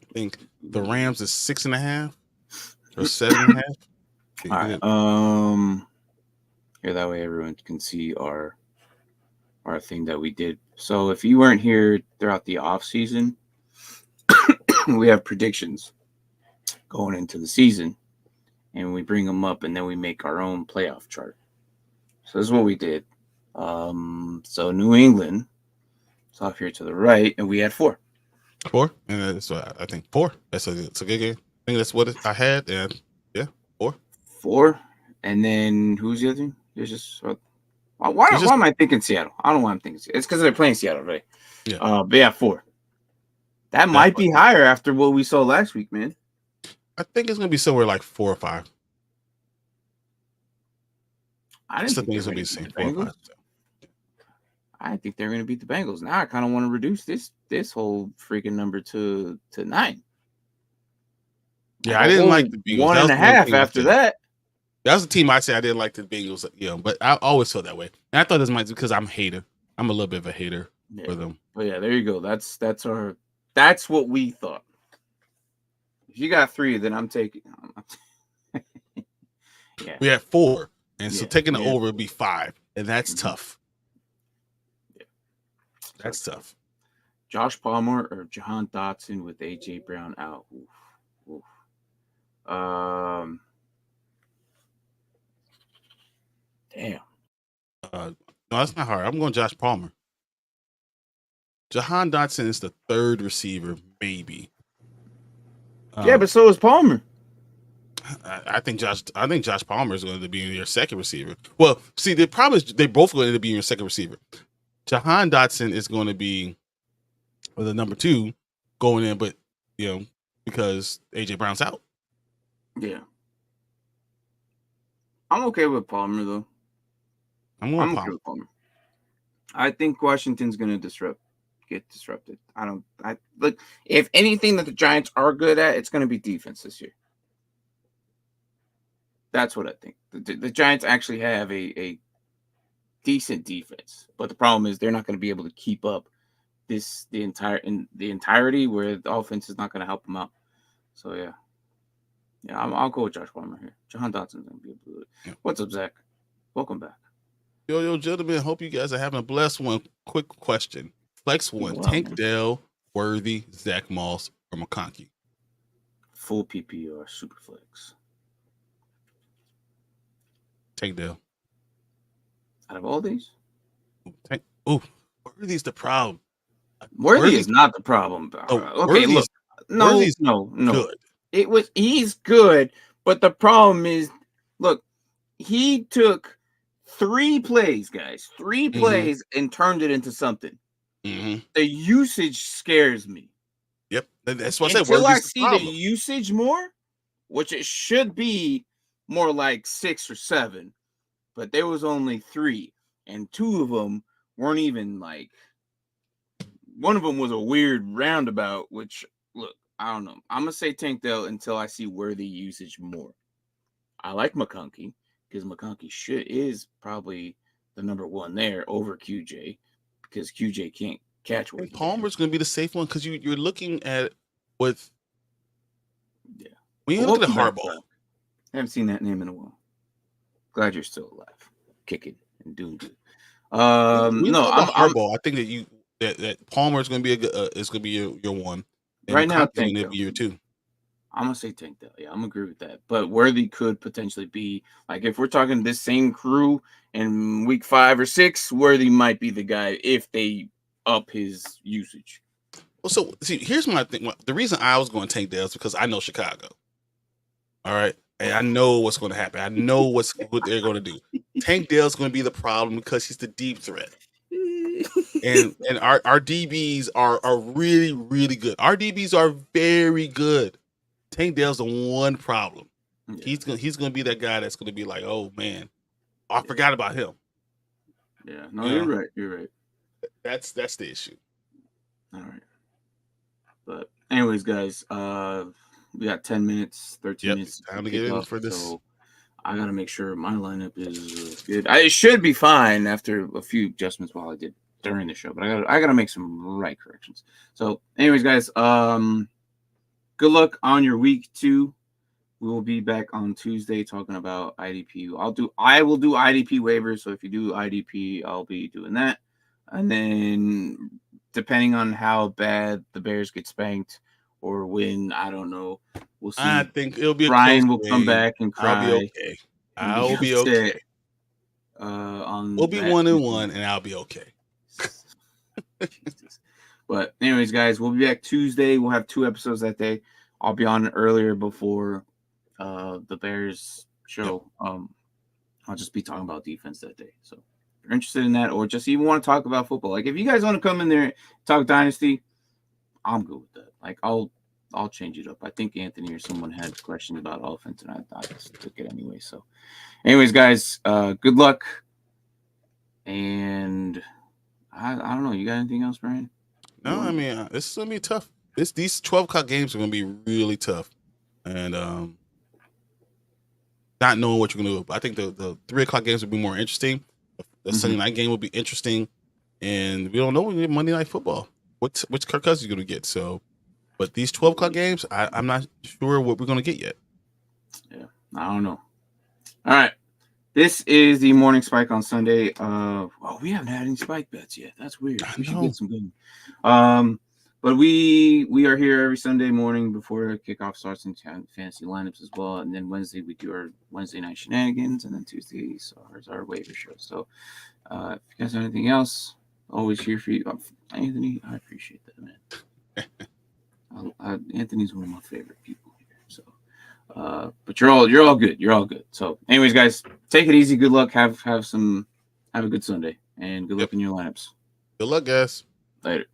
I think the Rams is 6.5 or 7.5. All right. Here, that way everyone can see our thing that we did. So if you weren't here throughout the off season, we have predictions going into the season, and we bring them up, and then we make our own playoff chart. So this is what we did. So New England is off here to the right, and we had 4. 4, and that's what I think 4. It's a good game. I think that's what I had, and yeah, 4. 4, and then who's the other thing? There's just why am I thinking Seattle? I don't know why I'm thinking Seattle. It's because they're playing Seattle, right? Yeah. But yeah, 4. That might be higher after what we saw last week, man. I think it's gonna be somewhere like 4 or 5. I didn't think it's gonna be the same 4 or 5. I didn't think they were gonna beat the Bengals. Now I kind of want to reduce this whole freaking number to 9. Yeah, I didn't like the Bengals. 1.5 after that. That was the team I said I didn't like the Bengals, but I always felt that way. And I thought this might be because I'm a hater. I'm a little bit of a hater for them. But yeah, there you go. That's what we thought. If you got 3, then I'm taking. Yeah. We had 4, and so taking the over would be 5, and that's tough. Yeah, that's tough. Josh Palmer or Jahan Dotson with AJ Brown out. Oof. Damn. No, that's not hard. I'm going Josh Palmer. Jahan Dotson is the 3rd receiver, maybe. Yeah, but so is Palmer. I think Josh Palmer is going to be your 2nd receiver. Well, see, the problem is they both going to be your 2nd receiver. Jahan Dotson is going to be the number 2 going in, but because AJ Brown's out. Yeah. I'm okay with Palmer though. I'm okay with Palmer. I think Washington's going to get disrupted. I look, if anything that the Giants are good at, it's going to be defense this year. That's what I think. The Giants actually have a decent defense, but the problem is they're not going to be able to keep up the entirety where the offense is not going to help them out. So yeah, I'll go with Josh Palmer here. Jahan Dotson's going to be able to do it. Yeah. What's up, Zach? Welcome back. Yo, gentlemen. Hope you guys are having a blessed one. Quick question: Flex 1, Tank Dell, Worthy, Zach Moss, or McConkey? Full PPR, super flex. Tank Dell. Out of all these? Worthy's the problem. Worthy is not the problem. Okay, look. No. Good. He's good, but the problem is, look, he took 3 plays, guys. 3 plays and turned it into something. Mm-hmm. The usage scares me. Yep. That's what I said. Until I see the usage more, which it should be more like 6 or 7, but there was only 3, and 2 of them weren't even like. One of them was a weird roundabout, which, look, I don't know. I'm going to say Tank Dell until I see Worthy usage more. I like McConkey because McConkey is probably the number one there over QJ because QJ can't catch what And Palmer's going to be the safe one because you're looking at with. Yeah. When you look at the Welcome back, Harbaugh, Brock. I haven't seen that name in a while. Glad you're still alive, kicking and doing good. when you No, talk about I'm Harbaugh, I think that Palmer is going to be is going to be your one, and right now. Conte's going Tank to Dell. be your two. I'm gonna say Tank Dell. Yeah, I'm agree with that. But Worthy could potentially be like if we're talking this same crew in week 5 or 6, Worthy might be the guy if they up his usage. Well, so see, here's my thing. The reason I was going to Tank Dell is because I know Chicago. All right, and I know what's going to happen. I know what they're going to do. Tank Dell's going to be the problem because he's the deep threat. And our DBs are really, really good. Our DBs are very good. Tank Dell's the one problem. Yeah. He's gonna be that guy that's gonna be like, oh man, I forgot about him. Yeah, no, you're right. You're right. That's the issue. All right. But anyways, guys, we got 10 minutes, 13 minutes. Time to get in for this. So I gotta make sure my lineup is good. It should be fine after a few adjustments while I did during the show, but I gotta make some right corrections. So, anyways, guys, good luck on your week 2. We will be back on Tuesday talking about IDP. I will do IDP waivers. So if you do IDP, I'll be doing that. And then depending on how bad the Bears get spanked or win, I don't know. We'll see. I think it'll be Brian will come back and cry. I'll be okay. I'll be okay. We'll be 1-1 and I'll be okay. Jesus. But anyways, guys, we'll be back Tuesday. We'll have 2 episodes that day. I'll be on earlier before the Bears show. Yep. I'll just be talking about defense that day. So if you're interested in that or just even want to talk about football, like if you guys want to come in there and talk Dynasty, I'm good with that. Like I'll change it up. I think Anthony or someone had questions about offense and I just took it anyway. So anyways, guys, good luck. And I don't know. You got anything else, Brian? No, I mean, it's going to be tough. These 12 o'clock games are going to be really tough. And not knowing what you're going to do. But I think the 3 o'clock games will be more interesting. The Sunday night game will be interesting. And we don't know when we get Monday Night Football. Which Kirk Cousins you're going to get. So, but these 12 o'clock games, I'm not sure what we're going to get yet. Yeah, I don't know. All right. This is the Morning Spike on Sunday. We haven't had any spike bets yet. That's weird. We should get some good. But we are here every Sunday morning before kickoff starts in fantasy lineups as well. And then Wednesday we do our Wednesday night shenanigans, and then Tuesday is our waiver show. So if you guys have anything else, always here for you. Anthony, I appreciate that, man. Anthony's one of my favorite people here. So but you're all good. You're all good. So anyways, guys, take it easy. Good luck. Have a good Sunday and good luck in your lineups. Good luck, guys. Later.